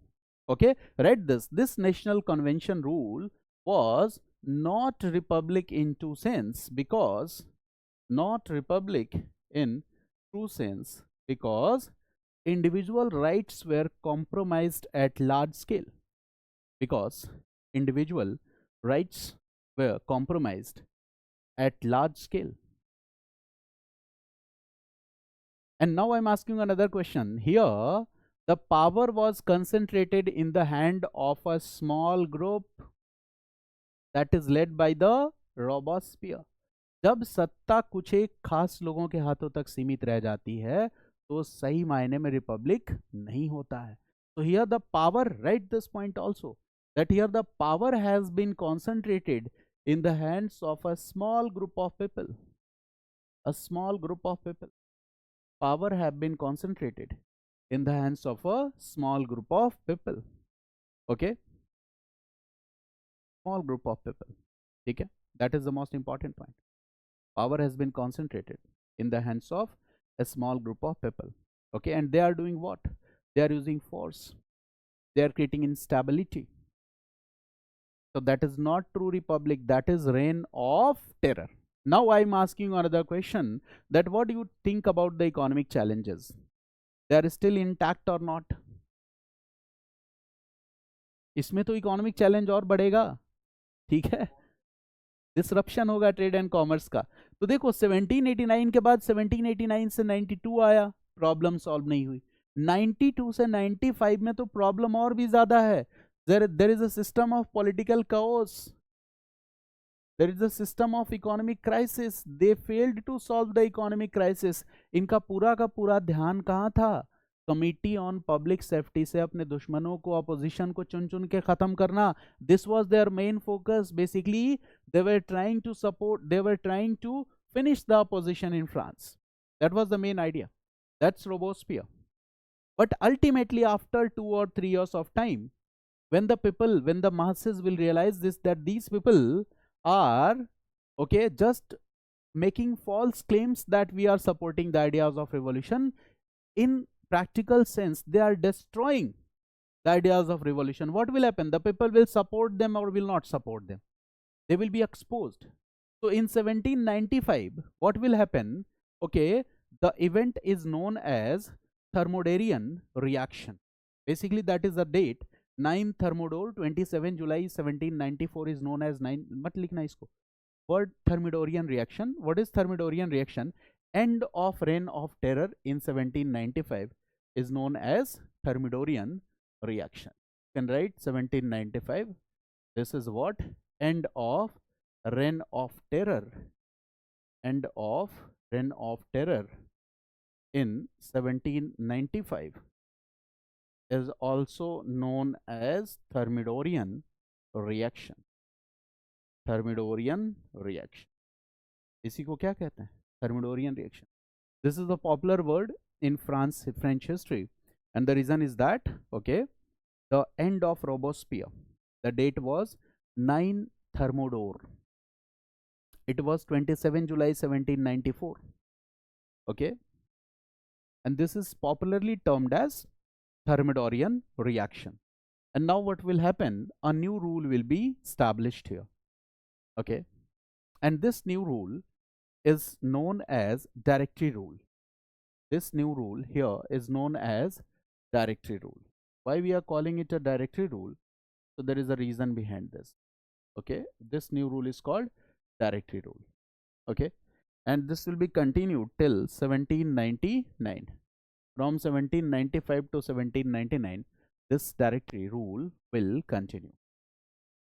Okay, read this. This National Convention rule was not republic in true sense, because not republic in true sense because individual rights were compromised at large scale. Because individual rights were compromised at large scale. And now I'm asking another question. Here, the power was concentrated in the hand of a small group that is led by the Robespierre. जब सत्ता कुछ एक खास लोगों के हाथों तक सीमित रह जाती है तो सही मायने में रिपब्लिक नहीं होता है. So here the power, write this point also, that here the power has been concentrated in the hands of a small group of people. A small group of people. Power have been concentrated in the hands of a small group of people. Okay? Small group of people. Okay? That is the most important point. Power has been concentrated in the hands of a small group of people. Okay? And they are doing what? They are using force. They are creating instability. So that is not true republic. That is reign of terror. Now I am asking you another question, that what do you think about the economic challenges? They are still intact or not? इसमें तो economic challenge और बढ़ेगा. ठीक है, disruption होगा trade and commerce का. तो देखो 1789 के बाद 1789 से 92 आया, प्रॉब्लम सॉल्व नहीं हुई. 92 से 95 में तो प्रॉब्लम और भी ज्यादा है. there is a system of political chaos. There is a system of economic crisis. They failed to solve the economic crisis. इनका पूरा का पूरा ध्यान कहाँ था? कमिटी ऑन पब्लिक सेफ्टी से अपने दुश्मनों को, अपोजिशन को चुन चुन के खत्म करना. This was their main focus. Basically they were trying to support, they were trying to finish the opposition in France. That was the main idea. That's Robespierre. But ultimately, after 2 or 3 years of time, when the people, when the masses will realize this, that these people are, okay, just making false claims that we are supporting the ideas of revolution, in practical sense, they are destroying the ideas of revolution. What will happen? The people will support them or will not support them. They will be exposed. So in 1795, what will happen? Okay, The event is known as Thermodorian reaction. Basically, that is the date 9 Thermidor 27 July 1794 is known as 9. मत लिखना इसको. Word Thermidorian reaction. What is Thermidorian reaction? End of reign of terror in 1795 is known as Thermidorian reaction. You can write 1795. This is what? End of reign of terror. End of reign of terror in 1795 is also known as Thermidorian reaction. Thermidorian reaction. इसी को क्या कहते हैं? Thermidorian reaction. This is a popular word in French history, and the reason is that, okay, the end of Robespierre. The date was 9 Thermidor. It was 27 July 1794. Okay, and this is popularly termed as Thermidorian reaction. And now what will happen? A new rule will be established here. Okay, and this new rule is known as directory rule. This new rule here is known as directory rule. Why we are calling it a directory rule? So there is a reason behind this. Okay, this new rule is called directory rule. Okay, and this will be continued till 1799. From 1795 to 1799, this directory rule will continue.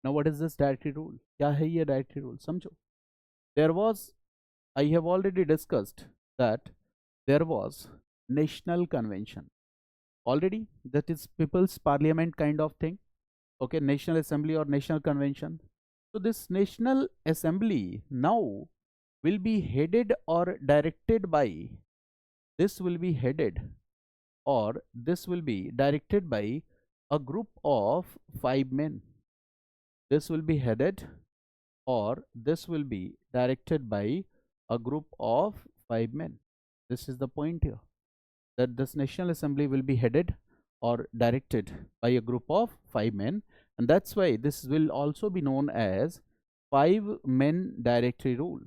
Now what is this directory rule? क्या है ये directory rule? समझो. There was, I have already discussed that there was national convention already, that is people's parliament kind of thing. Okay, national assembly or national convention. So this national assembly now will be headed or directed by, this will be headed or this will be directed by a group of 5 men. This will be headed or this will be directed by a group of 5 men. This is the point here, that this National Assembly will be headed or directed by a group of 5 men, and that's why this will also be known as 5-men directory rule.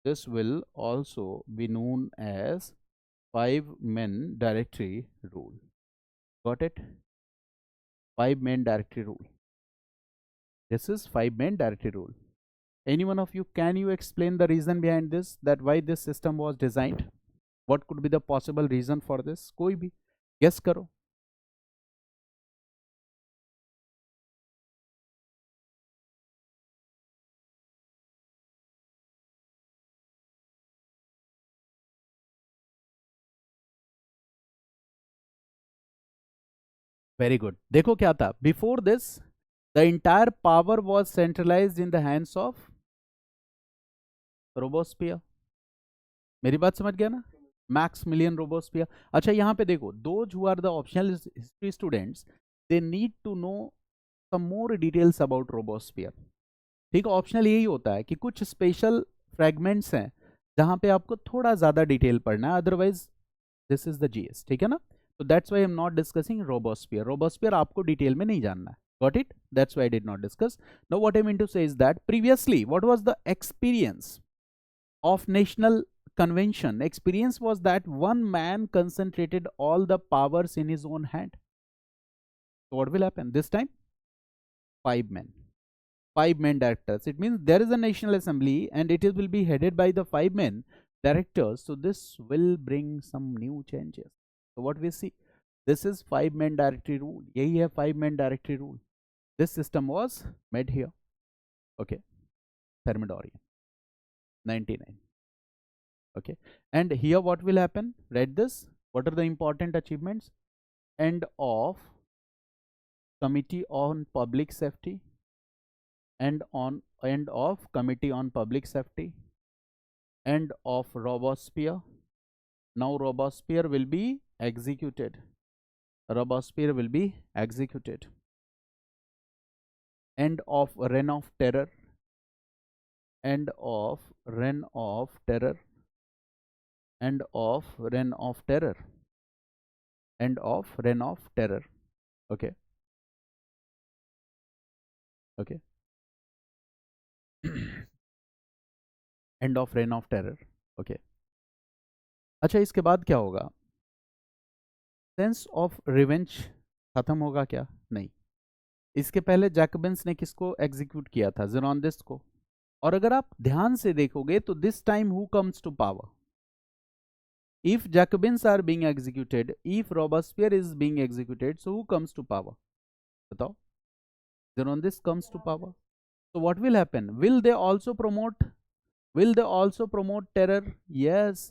This will also be known as 5-men directory rule. Got it? 5-men directory rule. This is 5-men directory rule. Any one of you, can you explain the reason behind this, that why this system was designed? What could be the possible reason for this? कोई भी guess करो. Very good. देखो क्या था? Before this, the entire power was centralized in the hands of Robespierre. मेरी बात समझ गया ना? Maximilian Robespierre. अच्छा, यहाँ पे देखो, those who are the optional history students, they need to know some more details about Robespierre. ठीक है, ऑप्शनल यही होता है कि कुछ स्पेशल फ्रेगमेंट्स हैं जहां पे आपको थोड़ा ज्यादा डिटेल पढ़ना है, otherwise this is the GS. ठीक है ना? तो that's why I am not discussing Robespierre. Robespierre आपको डिटेल में नहीं जानना है. Got it? That's why I did not discuss. Now what I mean to say is that previously what was the experience of national convention? Experience was that one man concentrated all the powers in his own hand. So what will happen this time? 5 men. 5-men directors. It means there is a National Assembly and it will be headed by the 5-men directors. So this will bring some new changes. So what we see, this is 5-men directory rule. यही है 5-men directory rule. This system was made here. Okay, Thermidorian 99. Okay, and here what will happen? Read this. What are the important achievements? End of Committee on Public Safety. End of Committee on Public Safety. End of Robespierre. Now Robespierre will be executed. Robespierre will be executed. End of Reign of Terror. End of Reign of Terror. End of Reign of Terror. End of Reign of Terror. Okay. Okay. End of Reign of Terror. Okay. अच्छा, इसके बाद क्या होगा? Sense of revenge खत्म होगा क्या? नहीं। इसके पहले जैकबिन्स ने किसको एग्जीक्यूट किया था? ज़ेनोनिस्ट को। और अगर आप ध्यान से देखोगे तो this time who comes to power? If Jacobins are being executed, if Robespierre is being executed, so who comes to power? बताओ। ज़ेनोनिस्ट comes to power. So what will happen? Will they also promote? Will they also promote terror? Yes.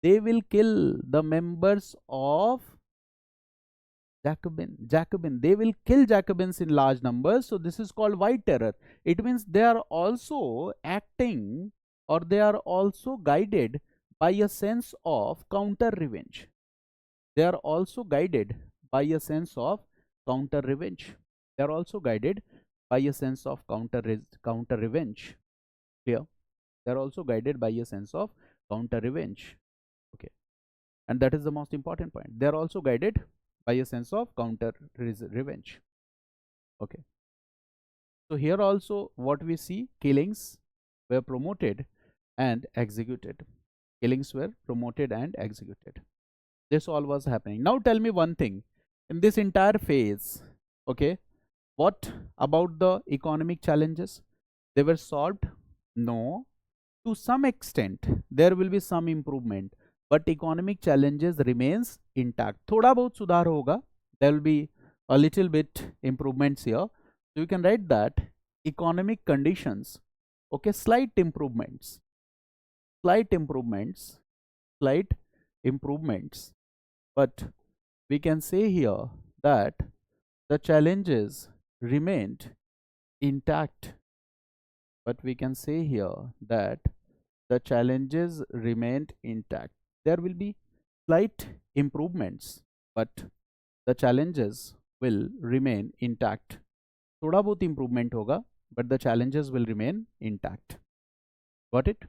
They will kill the members of Jacobin. They will kill Jacobins in large numbers. So this is called white terror. It means they are also acting, or they are also guided by a sense of counter revenge. They are also guided by a sense of counter revenge. They are also guided by a sense of counter revenge. Clear? They are also guided by a sense of counter revenge. Okay. And that is the most important point. They are also guided by a sense of counter revenge. Okay. So here also what we see, killings were promoted and executed. Killings were promoted and executed. This all was happening. Now tell me one thing. In this entire phase, okay, what about the economic challenges? They were solved? No. To some extent, there will be some improvement, but economic challenges remains intact. Thoda bahut sudhar hoga. There will be a little bit improvements here. So you can write that economic conditions, okay, slight improvements, slight improvements, slight improvements. But we can say here that the challenges remained intact. But we can say here that the challenges remained intact. There will be slight improvements, but the challenges will remain intact. थोड़ा बहुत improvement होगा, but the challenges will remain intact. Got it?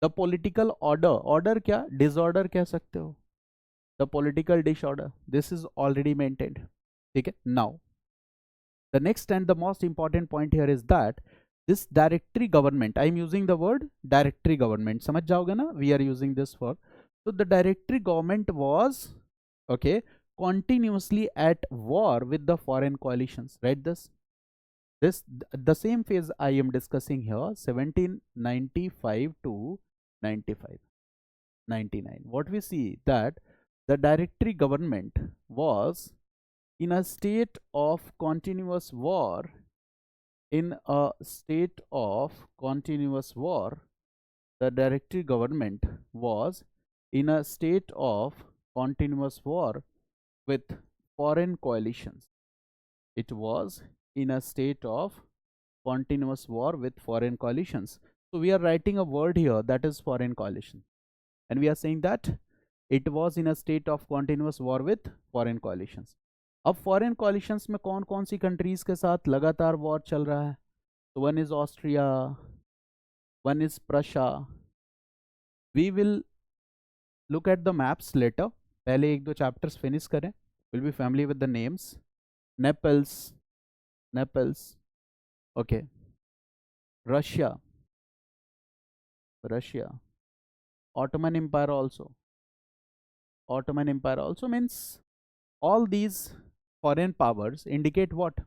The political order क्या? Disorder कह सकते हो. The political disorder, this is already maintained. ठीक है? Now, the next and the most important point here is that this directory government, I am using the word directory government, समझ जाओगे ना? We are using this for. So the directory government was, okay, continuously at war with the foreign coalitions. Right? The same phase I am discussing here, 1795 to 95, 99. What we see that the directory government was in a state of continuous war. In a state of continuous war, the directory government was in a state of continuous war with foreign coalitions. It was in a state of continuous war with foreign coalitions. So we are writing a word here, that is foreign coalition, and we are saying that it was in a state of continuous war with foreign coalitions. अब foreign कॉलिशंस में कौन कौन सी countries के साथ लगातार war चल रहा है? तो one is Austria, one is Prussia. We will look at the maps later. पहले एक दो चैप्टर्स फिनिश करें. Will be family with the names. Naples, okay. Russia, Ottoman Empire also. Ottoman Empire also means all these foreign powers indicate what?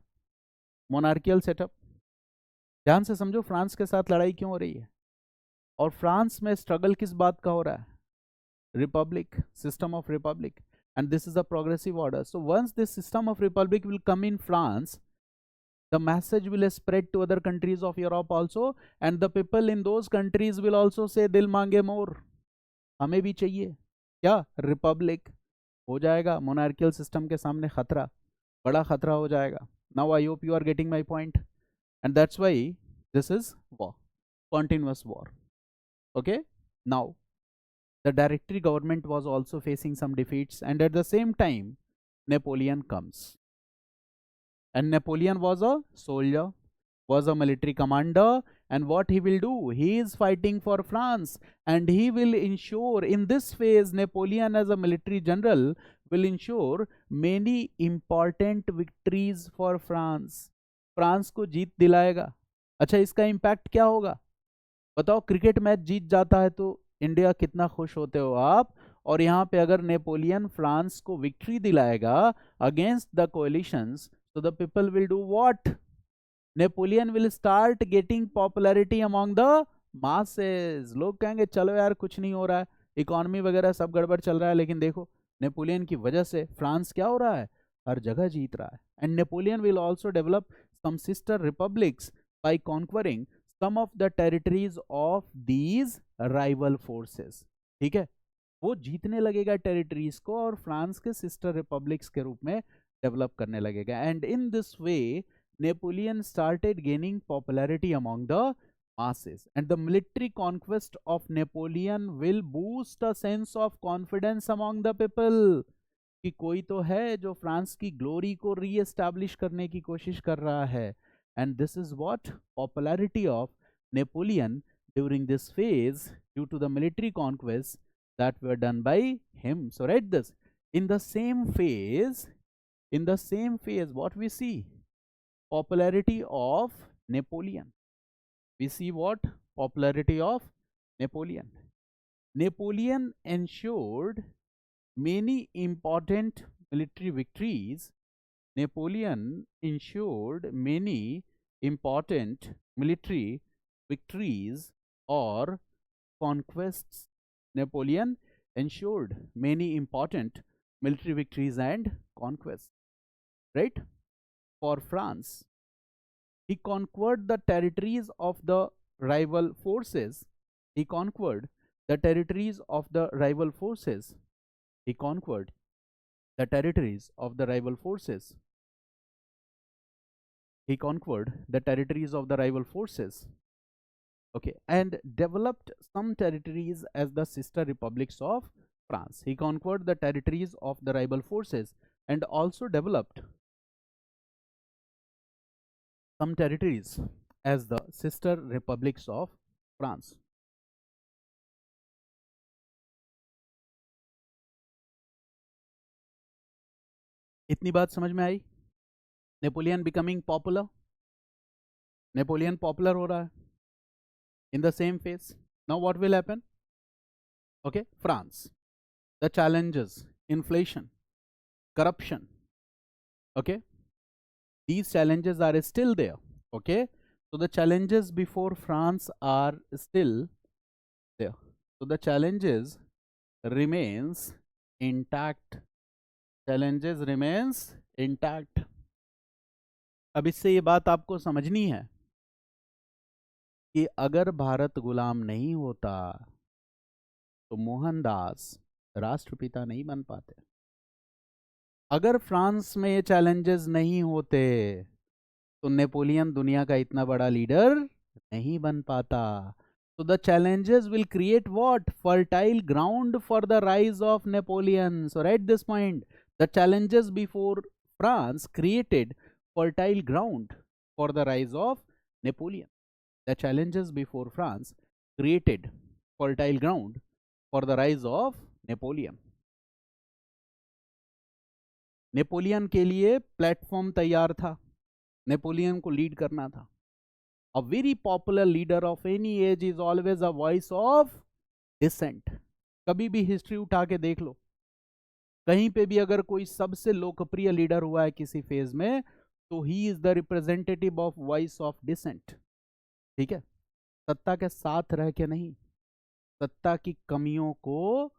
Monarchical setup. ध्यान से समझो, France के साथ लड़ाई क्यों हो रही है, और फ्रांस में स्ट्रगल किस बात का हो रहा है? Republic, system of republic, and this is a progressive order. So once this system of republic will come in France, the message will spread to other countries of Europe also, and the people in those countries will also say दिल मांगे मोर, हमें भी चाहिए क्या? Republic. हो जाएगा monarchial system के सामने खतरा, बड़ा खतरा हो जाएगा. Now I hope you are getting my point, and that's why this is war, continuous war. Okay. Now the directory government was also facing some defeats, and at the same time Napoleon comes. And Napoleon was a soldier, was a military commander, and what he will do? He is fighting for France, and he will ensure, in this phase, Napoleon as a military general will ensure many important victories for France. France को जीत दिलाएगा. अच्छा, इसका impact क्या होगा? बताओ. Cricket match जीत जाता है तो इंडिया कितना खुश होते हो आप। और यहाँ पे अगर नेपोलियन फ्रांस को विक्ट्री दिलाएगा अगेंस्ट द कोएलिशंस, तो the people will do what? Napoleon will start getting popularity among the masses. लोग कहेंगे चलो यार कुछ नहीं हो रहा है, इकोनॉमी वगैरह सब गड़बड़ चल रहा है, लेकिन देखो नेपोलियन की वजह से फ्रांस क्या हो रहा है, हर जगह जीत रहा है। And Napoleon will also develop some sister republics by conquering some of the territories of these rival forces. ठीक है, वो जीतने लगेगा टेरिटरीज को और फ्रांस के सिस्टर रिपब्लिक्स के रूप में डेवलप करने लगेगा। And in this way Napoleon started gaining popularity among the masses, and the military conquest of Napoleon will boost a sense of confidence among the people कि कोई तो है जो फ्रांस की ग्लोरी को रीएस्टैब्लिश करने की कोशिश कर रहा है। And this is what popularity of Napoleon during this phase due to the military conquest that were done by him. So write this. In the same phase, what we see? Popularity of Napoleon. We see what? Popularity of Napoleon. Napoleon ensured many important military victories. Napoleon ensured many important military victories or conquests. Napoleon ensured many important military victories and conquests, right? For France, he conquered the territories of the rival forces. He conquered the territories of the rival forces. He conquered the territories of the rival forces. He conquered the territories of the rival forces. Okay, and developed some territories as the sister republics of France. He conquered the territories of the rival forces and also developed some territories as the sister republics of France. इतनी बात समझ में आई? Napoleon becoming popular, Napoleon popular हो रहा है in the same phase. Now what will happen? Okay, France, the challenges, inflation, corruption, okay, these challenges are still there. Okay, so the challenges before France are still there, so the challenges remains intact, challenges remains intact. अब इससे ये बात आपको समझनी है कि अगर भारत गुलाम नहीं होता तो मोहनदास राष्ट्रपिता नहीं बन पाते। अगर फ्रांस में ये चैलेंजेस नहीं होते तो नेपोलियन दुनिया का इतना बड़ा लीडर नहीं बन पाता। So the challenges will create what? Fertile ground for the rise of Napoleon. So write this point. The challenges before France created fertile ground for the rise of Napoleon. The challenges before France created fertile ground for the rise of Napoleon. Napoleon के लिए platform तैयार था, Napoleon को lead करना था। A very popular leader of any age is always a voice of dissent. कभी भी history उठा के देख लो, कहीं पे भी अगर कोई सबसे लोकप्रिय लीडर हुआ है किसी फेज में, तो he is the representative of voice of dissent. ठीक है, सत्ता के साथ रह के नहीं, सत्ता की कमियों को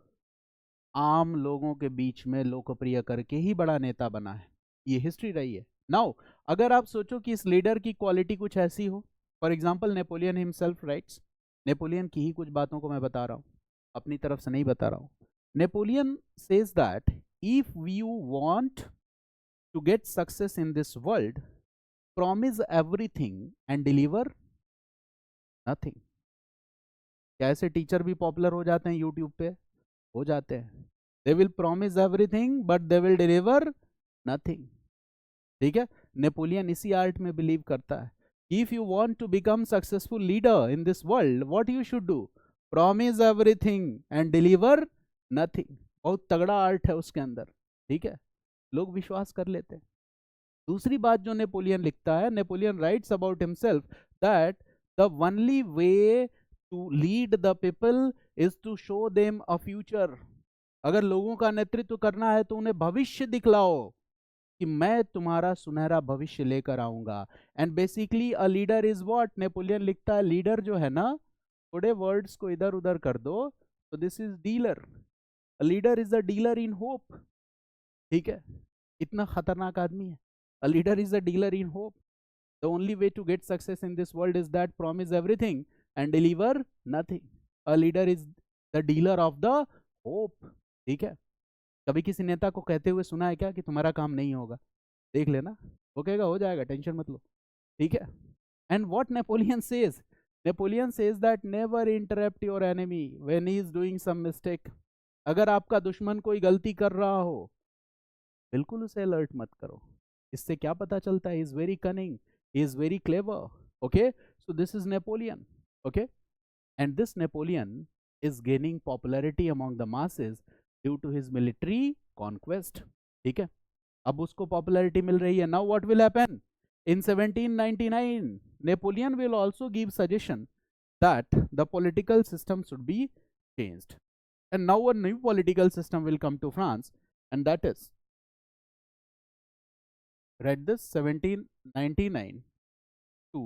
आम लोगों के बीच में लोकप्रिय करके ही बड़ा नेता बना है। ये हिस्ट्री रही है। नाउ अगर आप सोचो कि इस लीडर की क्वालिटी कुछ ऐसी हो, for example Napoleon himself rights, Napoleon की ही कुछ बातों को मैं बता रहा हूं, अपनी तरफ से नहीं बता रहा हूं। Napoleon says that if you want to get success in this world, promise everything and deliver nothing. क्या ऐसे टीचर भी पॉपुलर हो जाते हैं यूट्यूब पे? हो जाते हैं। They will promise everything but they will deliver nothing. ठीक है, नेपोलियन इसी आर्ट में बिलीव करता है। If you want to become successful leader in this world, what you should do? Promise everything and deliver nothing. बहुत तगड़ा art है उसके अंदर। ठीक है, लोग विश्वास कर लेते हैं। दूसरी बात जो नेपोलियन लिखता है, Napoleon writes about himself that the only way To lead the people is to show them a future. अगर लोगों का नेतृत्व करना है तो उन्हें भविष्य दिखलाओ कि मैं तुम्हारा सुनहरा भविष्य लेकर आऊंगा. And basically a leader is what. Napoleon लिखता है लीडर जो है ना, थोड़े वर्ड्स को इधर उधर कर दो तो this is dealer. A leader is a dealer in hope. ठीक है, इतना खतरनाक आदमी है. A leader is a dealer in hope. The only way to get success in this world is that promise everything and deliver nothing. A leader is the dealer of the hope. ठीक है, कभी किसी नेता को कहते हुए सुना है क्या कि तुम्हारा काम नहीं होगा? देख लेना, वो कहेगा हो जाएगा, टेंशन मत लो. ठीक है. And what Napoleon says, Napoleon says that never interrupt your enemy when he is doing some mistake. अगर आपका दुश्मन कोई गलती कर रहा हो, बिल्कुल उसे अलर्ट मत करो. इससे क्या पता चलता है? Is very cunning, is very clever. Okay, so this is Napoleon. Okay, and this Napoleon is gaining popularity among the masses due to his military conquest. ठीक है, अब उसको पॉपुलैरिटी मिल रही है. Now what will happen in 1799? Napoleon will also give suggestion that the political system should be changed, and now a new political system will come to France, and that is, read this, 1799 to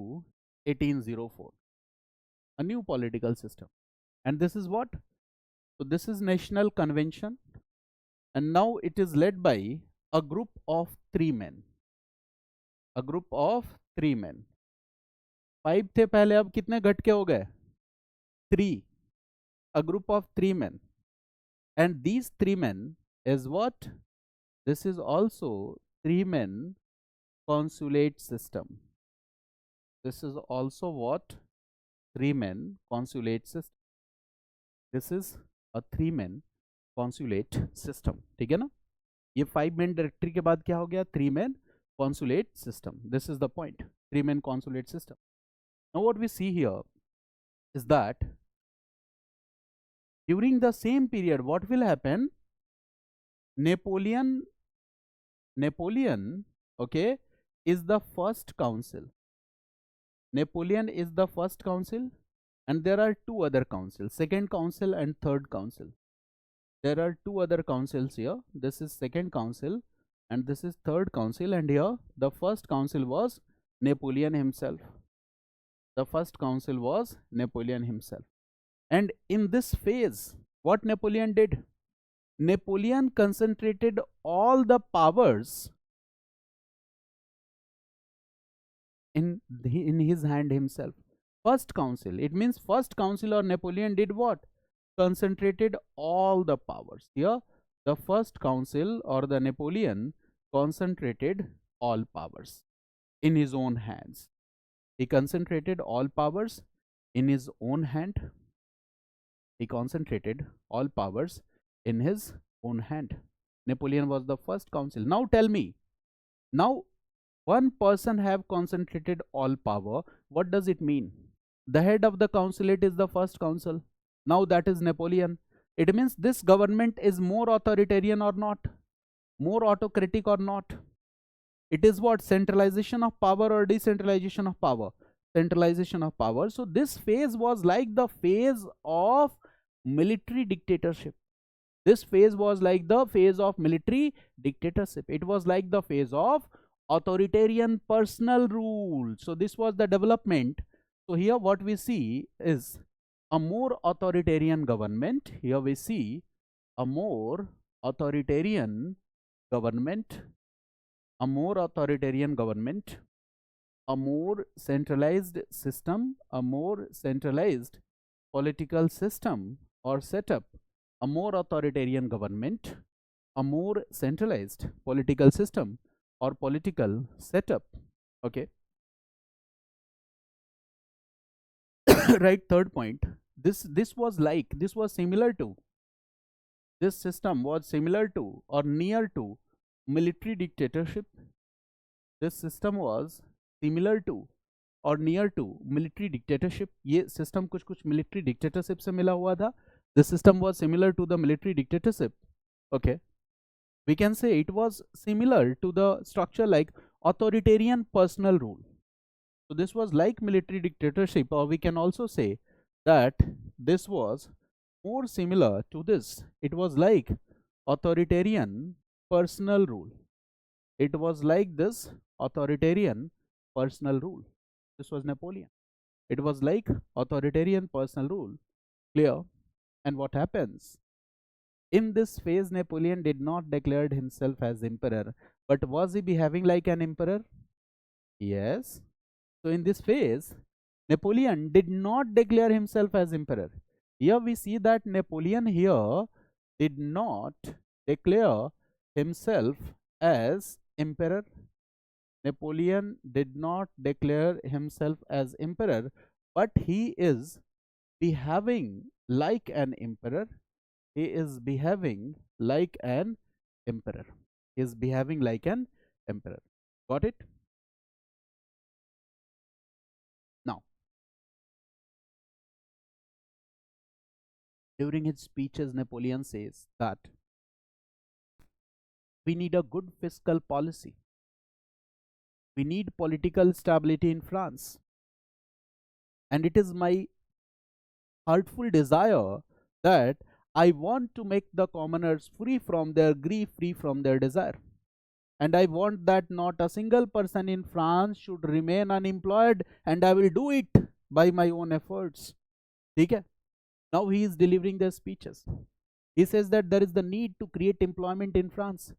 1804, a new political system. And this is what? So this is National Convention, and now it is led by a group of 3 men. A group of 3 men. 5 थे पहले, अब कितने घट के हो गए? 3. A group of 3 men. And these 3 men is what? This is also 3 men consulate system. This is also what? 3 men consulate system. This is a 3 man consulate system. ठीक है ना, ये 5 मैन डायरेक्टरी के बाद क्या हो गया? 3 man consulate system. This is the point, 3 man consulate system. Now what we see here is that during the same period what will happen? Napoleon, okay, is the first council. Napoleon is the first council, and there are 2 other councils, second council and third council. There are 2 other councils here. This is second council and this is third council, and here the first council was Napoleon himself. The first council was Napoleon himself. And in this phase, what Napoleon did? Napoleon concentrated all the powers in his hand himself. First council, it means first council or Napoleon did what? Concentrated all the powers. Here the first council or the Napoleon concentrated all powers in his own hands. He concentrated all powers in his own hand. He concentrated all powers in his own hand. Napoleon was the first council. Now tell me, now one person have concentrated all power. What does it mean? The head of the councilate is the first council. Now that is Napoleon. It means this government is more authoritarian or not? More autocratic or not? It is what? Centralization of power or decentralization of power? Centralization of power. So this phase was like the phase of military dictatorship. This phase was like the phase of military dictatorship. It was like the phase of authoritarian personal rule. So this was the development. So here what we see is a more authoritarian government. Here we see a more authoritarian government, a more authoritarian government, a more centralized system, a more centralized political system or setup, a more authoritarian government, a more centralized political system or political setup. Okay. Right, third point. This was similar to, this system was similar to or near to military dictatorship. This system was similar to और near to military dictatorship. ये system कुछ कुछ military dictatorship से मिला हुआ था. This system was similar to the military dictatorship. Okay, we can say it was similar to the structure like authoritarian personal rule. So this was like military dictatorship, or we can also say that this was more similar to this. It was like authoritarian personal rule. It was like this authoritarian personal rule. This was Napoleon. It was like authoritarian personal rule. Clear? And what happens? In this phase, Napoleon did not declare himself as emperor, but was he behaving like an emperor? Yes. So in this phase, Napoleon did not declare himself as emperor. Here we see that Napoleon here did not declare himself as emperor. Napoleon did not declare himself as emperor, but he is behaving like an emperor. He is behaving like an emperor. He is behaving like an emperor. Got it? Now, during his speeches, Napoleon says that we need a good fiscal policy. We need political stability in France. And it is my heartful desire that I want to make the commoners free from their grief, free from their desire. And I want that not a single person in France should remain unemployed, and I will do it by my own efforts. Okay? Now he is delivering their speeches. He says that there is the need to create employment in France.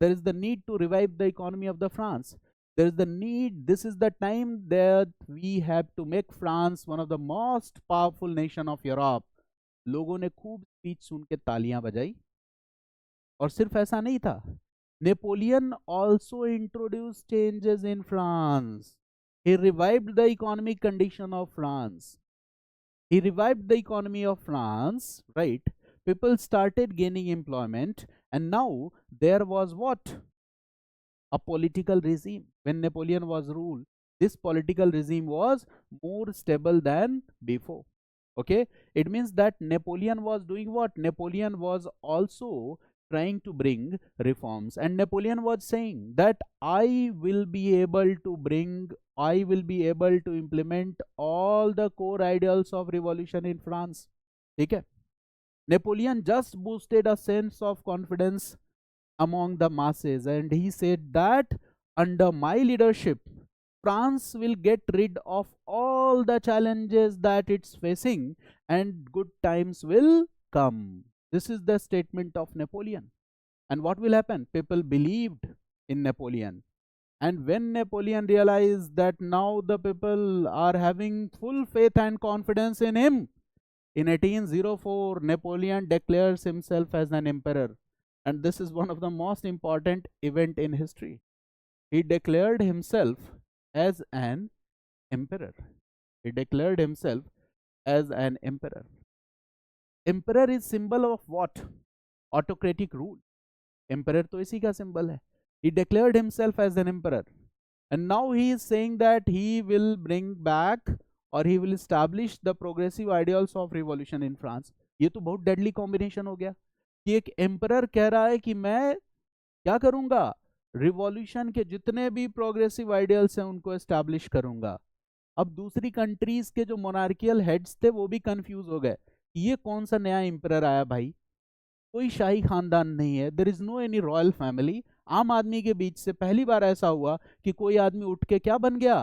There is the need to revive the economy of the France. There is the need, this is the time that we have to make France one of the most powerful nation of Europe. लोगों ने खूब speech सुन के तालियां बजाई. और सिर्फ ऐसा नहीं था, Napoleon also introduced changes in France. He revived the economic condition of France. He revived the economy of France, right? People started gaining employment, and now there was what? A political regime. When Napoleon was ruled, this political regime was more stable than before. Okay, it means that Napoleon was doing what? Napoleon was also trying to bring reforms, and Napoleon was saying that I will be able to implement all the core ideals of revolution in France. Okay, Napoleon just boosted a sense of confidence among the masses, and he said that under my leadership, France will get rid of all the challenges that it's facing, and good times will come. This is the statement of Napoleon. And what will happen? People believed in Napoleon. And when Napoleon realized that now the people are having full faith and confidence in him, in 1804, Napoleon declares himself as an emperor. And this is one of the most important event in history. He declared himself as an emperor. He declared himself as an emperor. Emperor is symbol of what? Autocratic rule. Emperor to इसी का symbol है. He declared himself as an emperor. And now he is saying that he will bring back or he will establish the progressive ideals of revolution in France. ये तो बहुत deadly combination हो गया कि एक emperor कह रहा है कि मैं क्या करूंगा? रिवॉल्यूशन के जितने भी प्रोग्रेसिव आइडियल्स हैं उनको एस्टैब्लिश करूंगा. अब दूसरी कंट्रीज के जो मोनार्कियल हेड्स थे वो भी कंफ्यूज हो गए, ये कौन सा नया एम्परर आया भाई, कोई शाही खानदान नहीं है, there is no any royal family. आम आदमी के बीच से पहली बार ऐसा हुआ कि कोई आदमी उठ के क्या बन गया?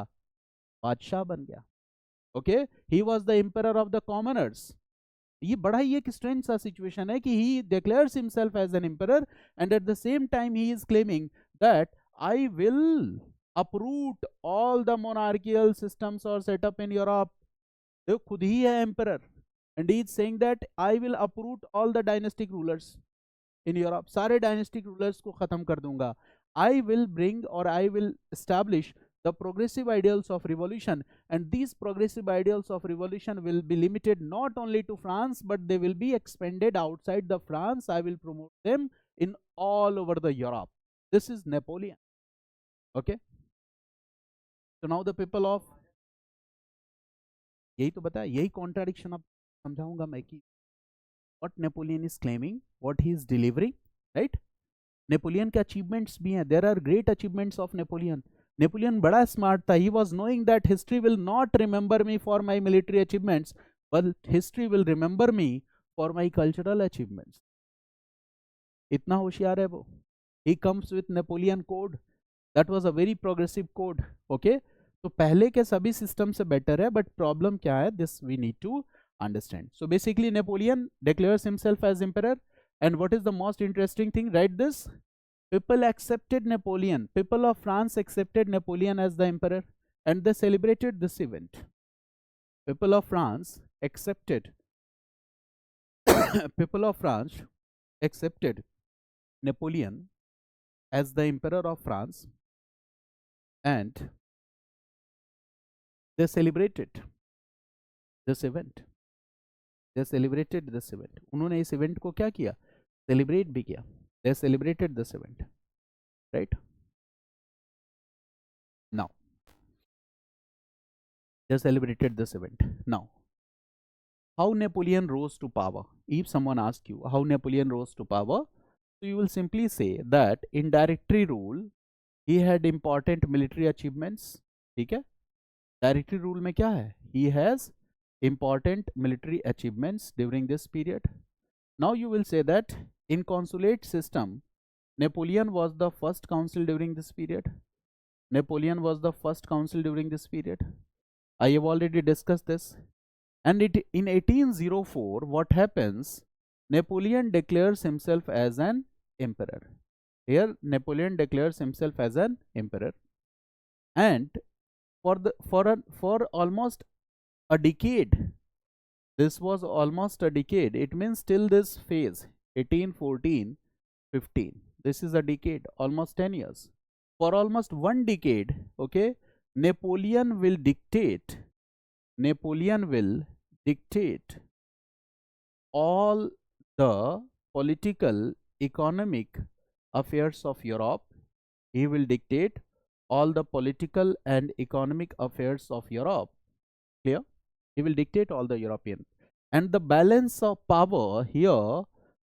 बादशाह बन गया. Okay, he was the emperor of the commoners. ये बड़ा ही एक स्ट्रेंज सा सिचुएशन है कि he declares himself as an emperor and at the same time he is claiming that I will uproot all the monarchical systems or set up in Europe. देखो खुद ही है emperor and he is saying that I will uproot all the dynastic rulers in Europe. सारे dynastic rulers को खत्म कर दूंगा. I will bring or I will establish the progressive ideals of revolution, and these progressive ideals of revolution will be limited not only to France but they will be expanded outside the France. I will promote them in all over the Europe. This is Napoleon. Okay, so now the people of, यही तो बताया, यही contradiction अब समझाऊंगा मैं कि what Napoleon is claiming, what he is delivering, right? Napoleon के achievements भी हैं. There are great achievements of Napoleon. Napoleon बड़ा smart था. He was knowing that history will not remember me for my military achievements, but history will remember me for my cultural achievements. इतना होशियार है वो. He comes with Napoleon code. That was a very progressive code. Okay. तो पहले के सभी system से better है, बट प्रॉब्लम क्या है, this we need to understand. So basically Napoleon declares himself as emperor, and what is the most interesting thing, write this: people accepted Napoleon, people of France accepted Napoleon as the emperor, and they celebrated this event. People of France accepted people of France accepted Napoleon as the emperor of France, and they celebrated this event. They celebrated this event. उन्होंने इस event को क्या किया, celebrate भी किया. They celebrated this event, right? Now they celebrated this event. Now, how Napoleon rose to power? If someone asks you how Napoleon rose to power, so you will simply say that in directory rule he had important military achievements. ठीक है, directory rule में क्या है, he has important military achievements during this period. Now you will say that in consulate system Napoleon was the first consul during this period. Napoleon was the first consul during this period. I have already discussed this. And it in 1804 what happens, Napoleon declares himself as an emperor. Here Napoleon declares himself as an emperor, and for almost a decade, this was almost a decade, it means till this phase 1814 15, this is a decade, almost 10 years. For almost one decade, okay, Napoleon will dictate all the political economic affairs of Europe. He will dictate all the political and economic affairs of Europe. Clear? He will dictate all the European. And the balance of power here,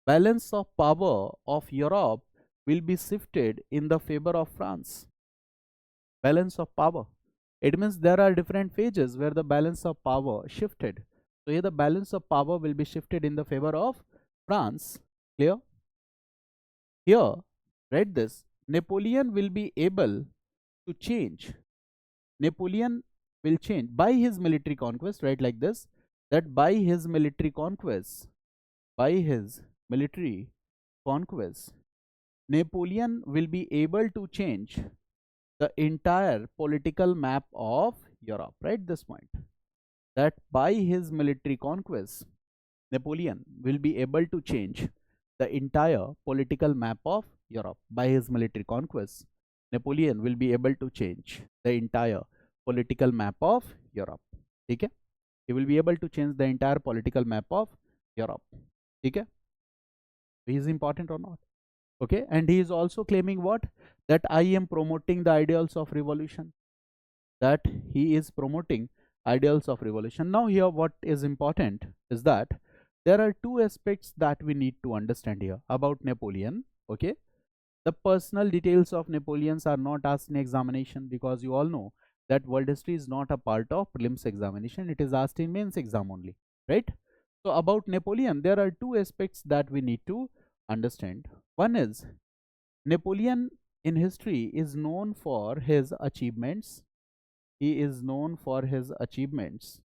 balance of power of Europe will be shifted in the favor of France. Balance of power. It means there are different phases where the balance of power shifted. So here the balance of power will be shifted in the favor of France. Clear? Here, read this. Napoleon will be able to change. Napoleon will change by his military conquest, right, like this, that by his military conquest, Napoleon will be able to change the entire political map of Europe. Write this point, that by his military conquest, Napoleon will be able to change the entire political map of Europe. By his military conquest, Napoleon will be able to change the entire political map of Europe. ठीक है, he will be able to change the entire political map of Europe. ठीक है, he is important or not? Okay, and he is also claiming what, that I am promoting the ideals of revolution, that he is promoting ideals of revolution. Now here what is important is that there are two aspects that we need to understand here about Napoleon. Okay, the personal details of Napoleons are not asked in examination, because you all know that world history is not a part of prelims examination, it is asked in mains exam only, right? So about Napoleon there are two aspects that we need to understand. One is, Napoleon in history is known for his achievements. He is known for his achievements,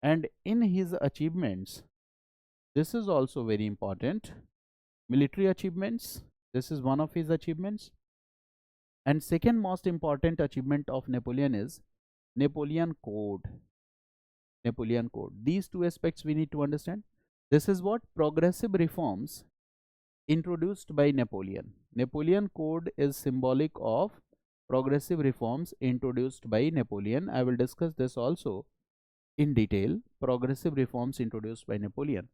and in his achievements, this is also very important, military achievements, this is one of his achievements. And second most important achievement of Napoleon is Napoleon Code. Napoleon Code. These two aspects we need to understand. This is what progressive reforms introduced by Napoleon. Napoleon Code is symbolic of progressive reforms introduced by Napoleon. I will discuss this also in detail. Progressive reforms introduced by Napoleon.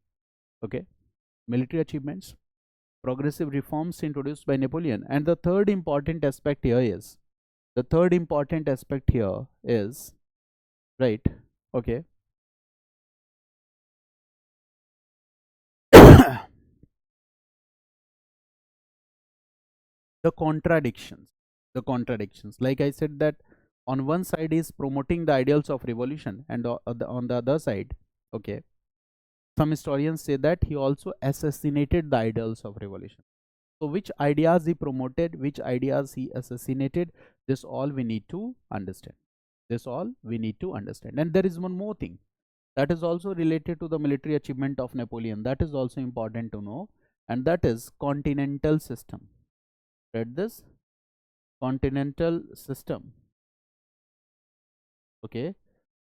Okay, military achievements, progressive reforms introduced by Napoleon. And the third important aspect here is, right, okay, the contradictions. Like I said that on one side is promoting the ideals of revolution, and on the other side Okay, some historians say that he also assassinated the ideals of revolution. So which ideas he promoted, which ideas he assassinated, this all we need to understand. This all we need to understand. And there is one more thing that is also related to the military achievement of Napoleon, that is also important to know, and that is continental system. Read this, continental system, okay,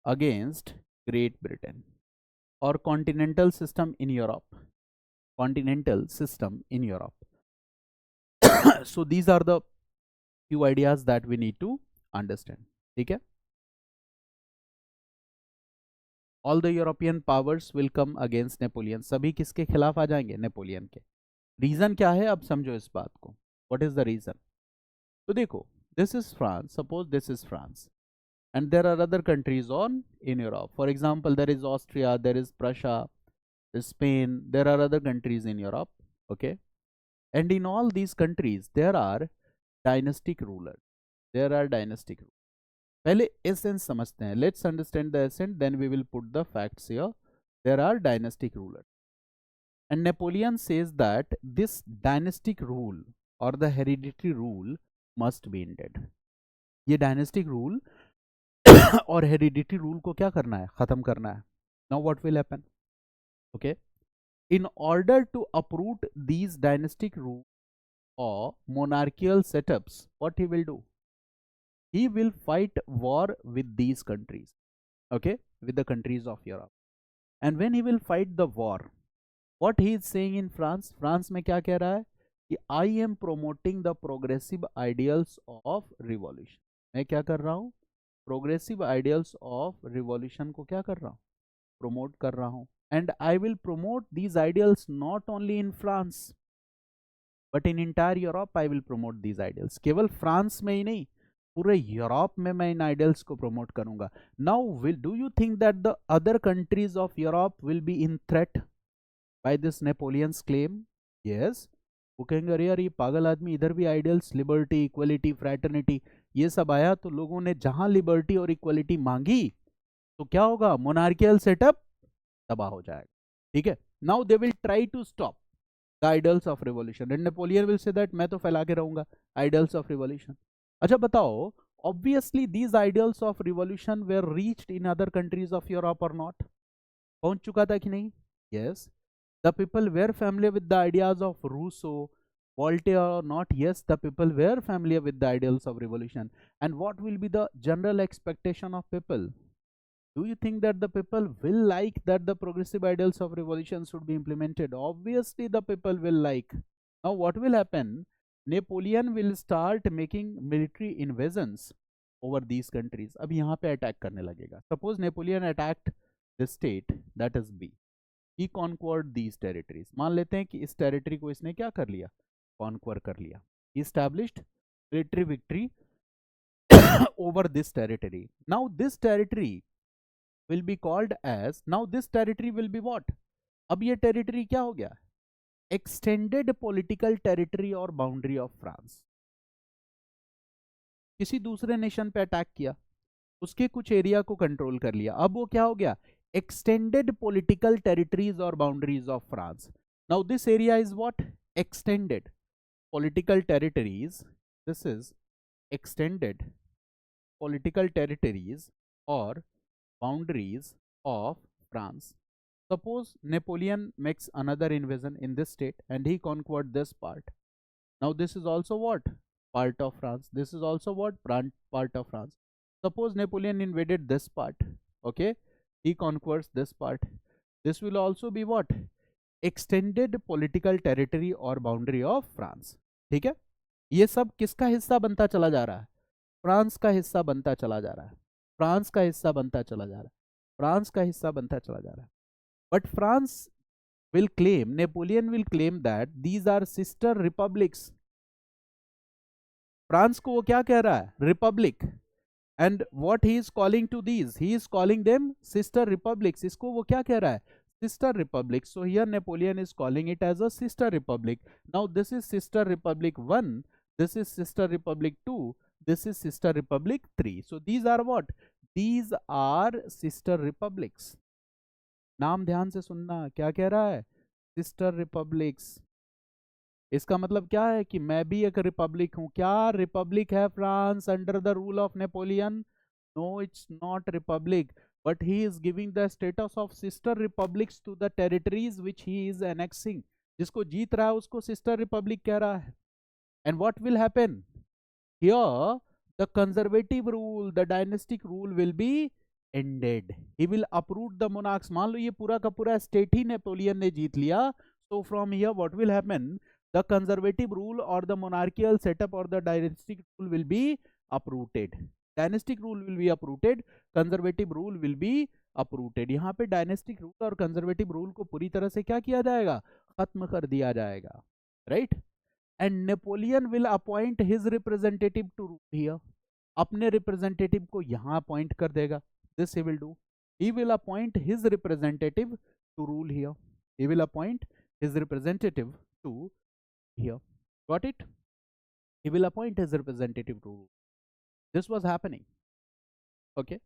against Great Britain, or continental system in Europe, continental system in Europe. So these are the few ideas that we need to understand. ठीक है, all the European powers will come against Napoleon. सभी किसके खिलाफ आ जाएंगे? Napoleon के. Reason क्या है, अब समझो इस बात को. What is the reason? तो देखो, this is France, suppose this is France, and there are other countries on in Europe. For example, there is Austria, there is Prussia, there's Spain, there are other countries in Europe. Okay, and in all these countries there are dynastic rulers. There are dynastic rulers. पहले essence समझते हैं. Let's understand the essence, then we will put the facts here. There are dynastic rulers, and Napoleon says that this dynastic rule or the hereditary rule must be ended. ये dynastic rule और heredity rule को क्या करना है? खत्म करना है. Now what will happen? Okay, in order to uproot these dynastic rule or monarchical setups, what he will do? He will fight war with these countries, okay, with the countries of Europe. And when he will fight the war, what he is saying in France, France में क्या कह रहा है कि I am promoting the progressive ideals of revolution. मैं क्या कर रहा हूँ? प्रोग्रेसिव आइडियल्स ऑफ रिवॉल्यूशन को क्या कर रहा हूँ? प्रमोट कर रहा हूँ. And I will promote these ideals not only in France but in entire Europe. I will promote these ideals. केवल फ्रांस में ही नहीं, पूरे यूरोप में मैं इन आइडियल्स को प्रमोट करूंगा. Now will do you think that the other countries of Europe will be in threat by this Napoleon's claim? Yes. वो कहेंगे अरे यार ये पागल आदमी, इधर भी आइडियल्स, लिबर्टी, इक्वलिटी, फ्रैटर्निटी, ये सब आया तो लोगों ने जहां लिबर्टी और इक्वलिटी मांगी तो क्या होगा? मोनार्कियल सेटअप तबाह हो जाएगा. ठीक है, now they will try to stop the ideals of revolution and Napoleon will say that मैं तो फैला के रहूंगा आइडल्स ऑफ रिवॉल्यूशन. अच्छा बताओ, obviously these ideals of revolution were reached in other countries of Europe और नॉट? पहुंच चुका था कि नहीं? Yes. The people were familiar with the ideas of Rousseau, Voltaire or not? Yes, the people were familiar with the ideals of revolution. And what will be the general expectation of people? Do you think that the people will like that the progressive ideals of revolution should be implemented? Obviously, the people will like. Now, what will happen? Napoleon will start making military invasions over these countries. अब यहाँ पे attack करने लगेगा. Suppose Napoleon attacked this state, that is B. He conquered these territories. मान लेते हैं कि इस टेरिटरी को इसने क्या कर लिया? कॉन्क्वर कर लिया. He established military victory over this territory. Now this territory will be called as, now this territory will be what? अब ये टेरिटरी क्या हो गया? एक्सटेंडेड पॉलिटिकल टेरिटरी और बाउंड्री ऑफ फ्रांस. किसी दूसरे नेशन पे अटैक किया, उसके कुछ एरिया को कंट्रोल कर लिया, अब वो क्या हो गया? Extended political territories or boundaries of France. Now this area is what? Extended political territories. This is extended political territories or boundaries of France. Suppose Napoleon makes another invasion in this state and he conquered this part. Now this is also what? Part of France. This is also what? Part of France. Suppose Napoleon invaded this part. Okay, he conquers this part. This will also be what? Extended political territory or boundary of France. ठीक है, ये सब किसका हिस्सा बनता चला जा रहा है? फ्रांस का हिस्सा बनता चला जा रहा है. फ्रांस का हिस्सा बनता चला जा रहा है. फ्रांस का हिस्सा बनता चला जा रहा है. But France will claim, Napoleon will claim that these are sister republics. France को वो क्या कह रहा है? Republic. And what he is calling to these? He is calling them sister republics. इसको वो क्या कह रहा है? Sister republic. So here Napoleon is calling it as a sister republic. Now this is sister republic 1. This is sister republic 2. This is sister republic 3. So these are what? These are sister republics. नाम ध्यान से सुनना, क्या कह रहा है, sister republics. इसका मतलब क्या है कि मैं भी एक रिपब्लिक हूं। क्या रिपब्लिक है France under the rule of Napoleon? No, it's not republic, but he is giving the status of sister republics to the territories which he is annexing. जिसको जीत रहा है उसको सिस्टर रिपब्लिक कह रहा है। And what will happen here? The conservative rule, the dynastic rule will be ended. He will uproot the monarchs. मान लो ये पूरा का पूरा स्टेट ही नेपोलियन ने जीत लिया, so from here what will happen? The conservative rule or the monarchical setup or the dynastic rule will be uprooted. Dynastic rule will be uprooted, conservative rule will be uprooted. यहाँ पे dynastic rule और conservative rule को पूरी तरह से क्या किया जाएगा, खत्म कर दिया जाएगा, right? And Napoleon will appoint his representative to rule here. अपने रिप्रेजेंटेटिव को यहां अपॉइंट कर देगा। This he will do, he will appoint his representative to rule here. He will appoint his representative to here. Got it? He will appoint his representative to rule. This was happening. Okay,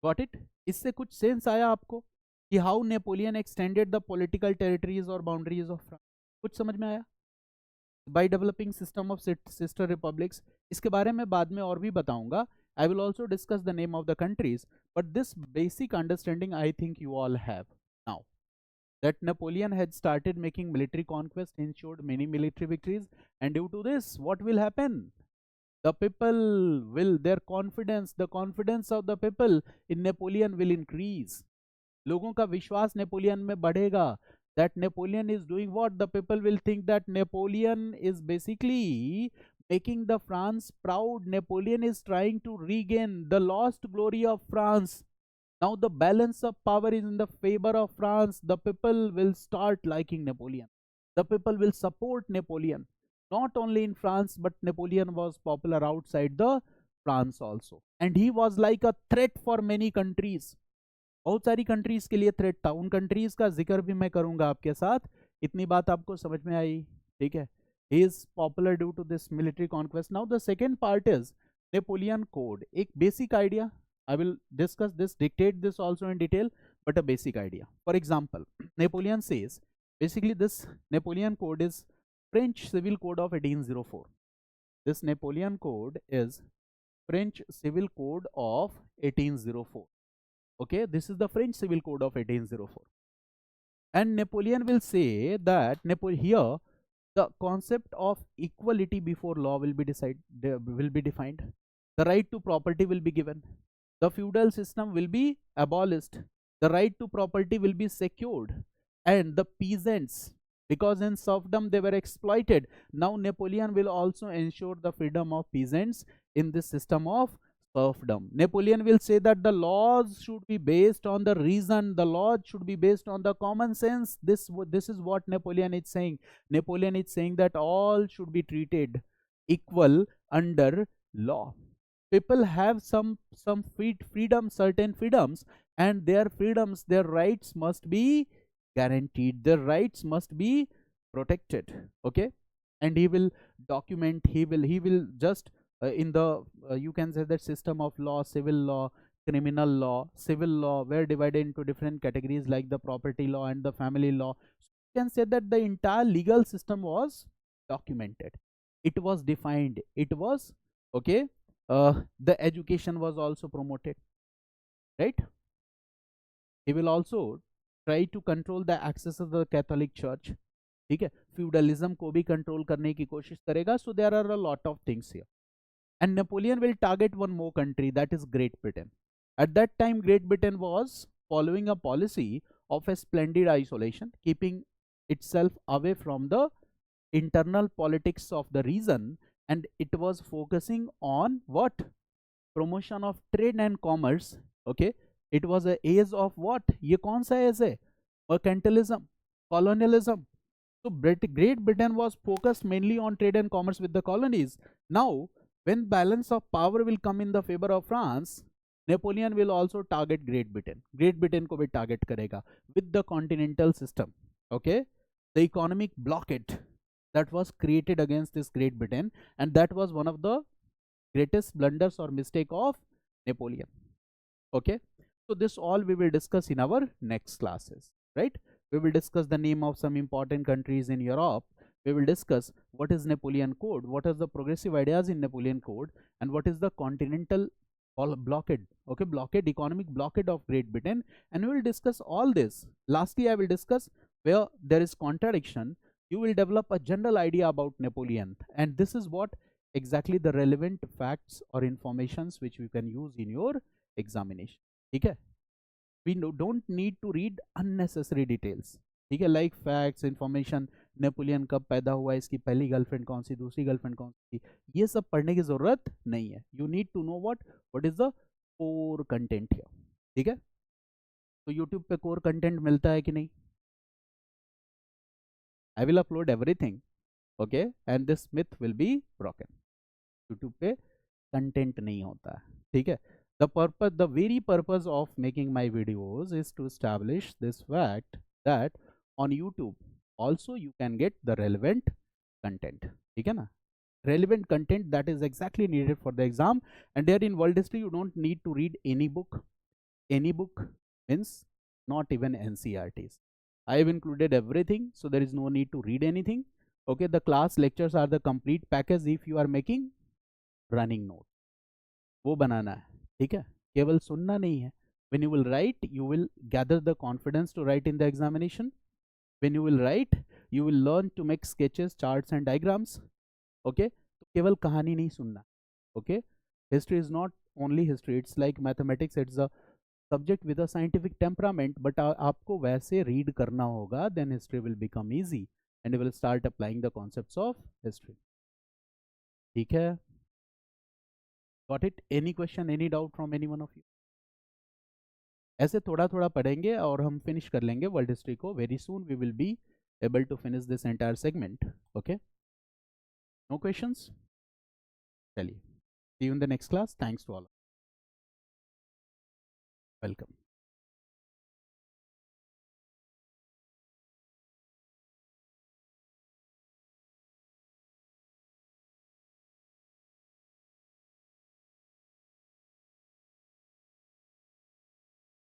got it? इससे कुछ sense आया आपको कि how Napoleon extended the political territories और boundaries of France? कुछ समझ में आया? By developing system of sister republics. इसके बारे में बाद में और भी बताऊंगा। I will also discuss the name of the countries, but this basic understanding I think you all have now, that Napoleon had started making military conquest, ensured many military victories, and due to this, what will happen? The people will, their confidence, the confidence of the people in Napoleon will increase. लोगों का विश्वास Napoleon में बढ़ेगा। That Napoleon is doing what? The people will think that Napoleon is basically making the France proud. Napoleon is trying to regain the lost glory of France. Now the balance of power is in the favor of France. The people will start liking Napoleon. The people will support Napoleon. Not only in France, but Napoleon was popular outside the France also. And he was like a threat for many countries. बहुत सारी countries के लिए threat था। उन countries का जिक्र भी मैं करूंगा आपके साथ। इतनी बात आपको समझ में आई? ठीक है। He is popular due to this military conquest. Now the second part is Napoleon code. एक basic idea, I will discuss this, dictate this also in detail, but a basic idea. For example, Napoleon says basically this Napoleon code is French civil code of 1804. This Napoleon code is French civil code of 1804. Okay, this is the French civil code of 1804. And Napoleon will say that here the concept of equality before law will be defined. The right to property will be given. The feudal system will be abolished. The right to property will be secured. And the peasants, because in serfdom they were exploited, now Napoleon will also ensure the freedom of peasants in this system of serfdom. Napoleon will say that the laws should be based on the reason, the laws should be based on the common sense. This is what Napoleon is saying. Napoleon is saying that all should be treated equal under law. People have some freedom, certain freedoms, and their freedoms, their rights must be guaranteed. Their rights must be protected. Okay, and he will document. He will just in the you can say that system of law, civil law, criminal law, civil law were divided into different categories like the property law and the family law. So you can say that the entire legal system was documented, it was defined, it was okay. The education was also promoted, right? He will also try to control the access of the Catholic Church. ठीक है, feudalism को भी control करने की कोशिश करेगा. So there are a lot of things here. And Napoleon will target one more country, that is Great Britain. At that time, Great Britain was following a policy of a splendid isolation, keeping itself away from the internal politics of the region, and it was focusing on what? Promotion of trade and commerce. Okay, it was a age of what? ये कौन सा age है? Mercantilism, colonialism. So Great Britain was focused mainly on trade and commerce with the colonies. Now, when balance of power will come in the favor of France, Napoleon will also target Great Britain. Great Britain को भी target करेगा with the continental system. Okay, the economic blockade that was created against this Great Britain, and that was one of the greatest blunders or mistake of Napoleon. Okay, So this all we will discuss in our next classes, right? We will discuss the name of some important countries in Europe. We will discuss what is Napoleon Code, what are the progressive ideas in Napoleon Code, and what is the continental blockade, okay, blockade, economic blockade of Great Britain, and we will discuss all this. Lastly, I will discuss where there is contradiction. You will develop a general idea about Napoleon, and this is what exactly the relevant facts or informations which you can use in your examination. ठीक है, we don't need to read unnecessary details. ठीक है, like facts, information, Napoleon कब पैदा हुआ, इसकी पहली girlfriend कौन सी, दूसरी गर्लफ्रेंड कौन सी, ये सब पढ़ने की जरूरत नहीं है. You need to know what is the core content here. ठीक है, तो यूट्यूब पे कोर कंटेंट मिलता है कि नहीं? I will upload everything, okay, and this myth will be broken. YouTube पे कंटेंट नहीं होता है. ठीक है, the very purpose of making my videos is to establish this fact that on YouTube also you can get the relevant content. ठीक है ना, relevant content that is exactly needed for the exam. And there in world history you don't need to read any book. Any book means not even NCERTs. I have included everything, so there is no need to read anything. Okay, the class lectures are the complete package. If you are making running note, वो बनाना है. ठीक है, केवल सुनना नहीं है. when you will write, you will gather the confidence to write in the examination. when you will write, you will learn to make sketches, charts and diagrams. okay, तो केवल कहानी नहीं सुनना. okay, history is not only history, it's like mathematics, it's a subject with a scientific temperament, but आपको वैसे read करना होगा, then history will become easy and you will start applying the concepts of history. ठीक है, got it? Any question, any doubt from any one of you? ऐसे थोड़ा थोड़ा पढ़ेंगे और हम फिनिश कर लेंगे वर्ल्ड हिस्ट्री को. Very soon we will be able to finish this entire segment. Okay, no questions? चलिए, see you in the next class. Thanks to all, welcome.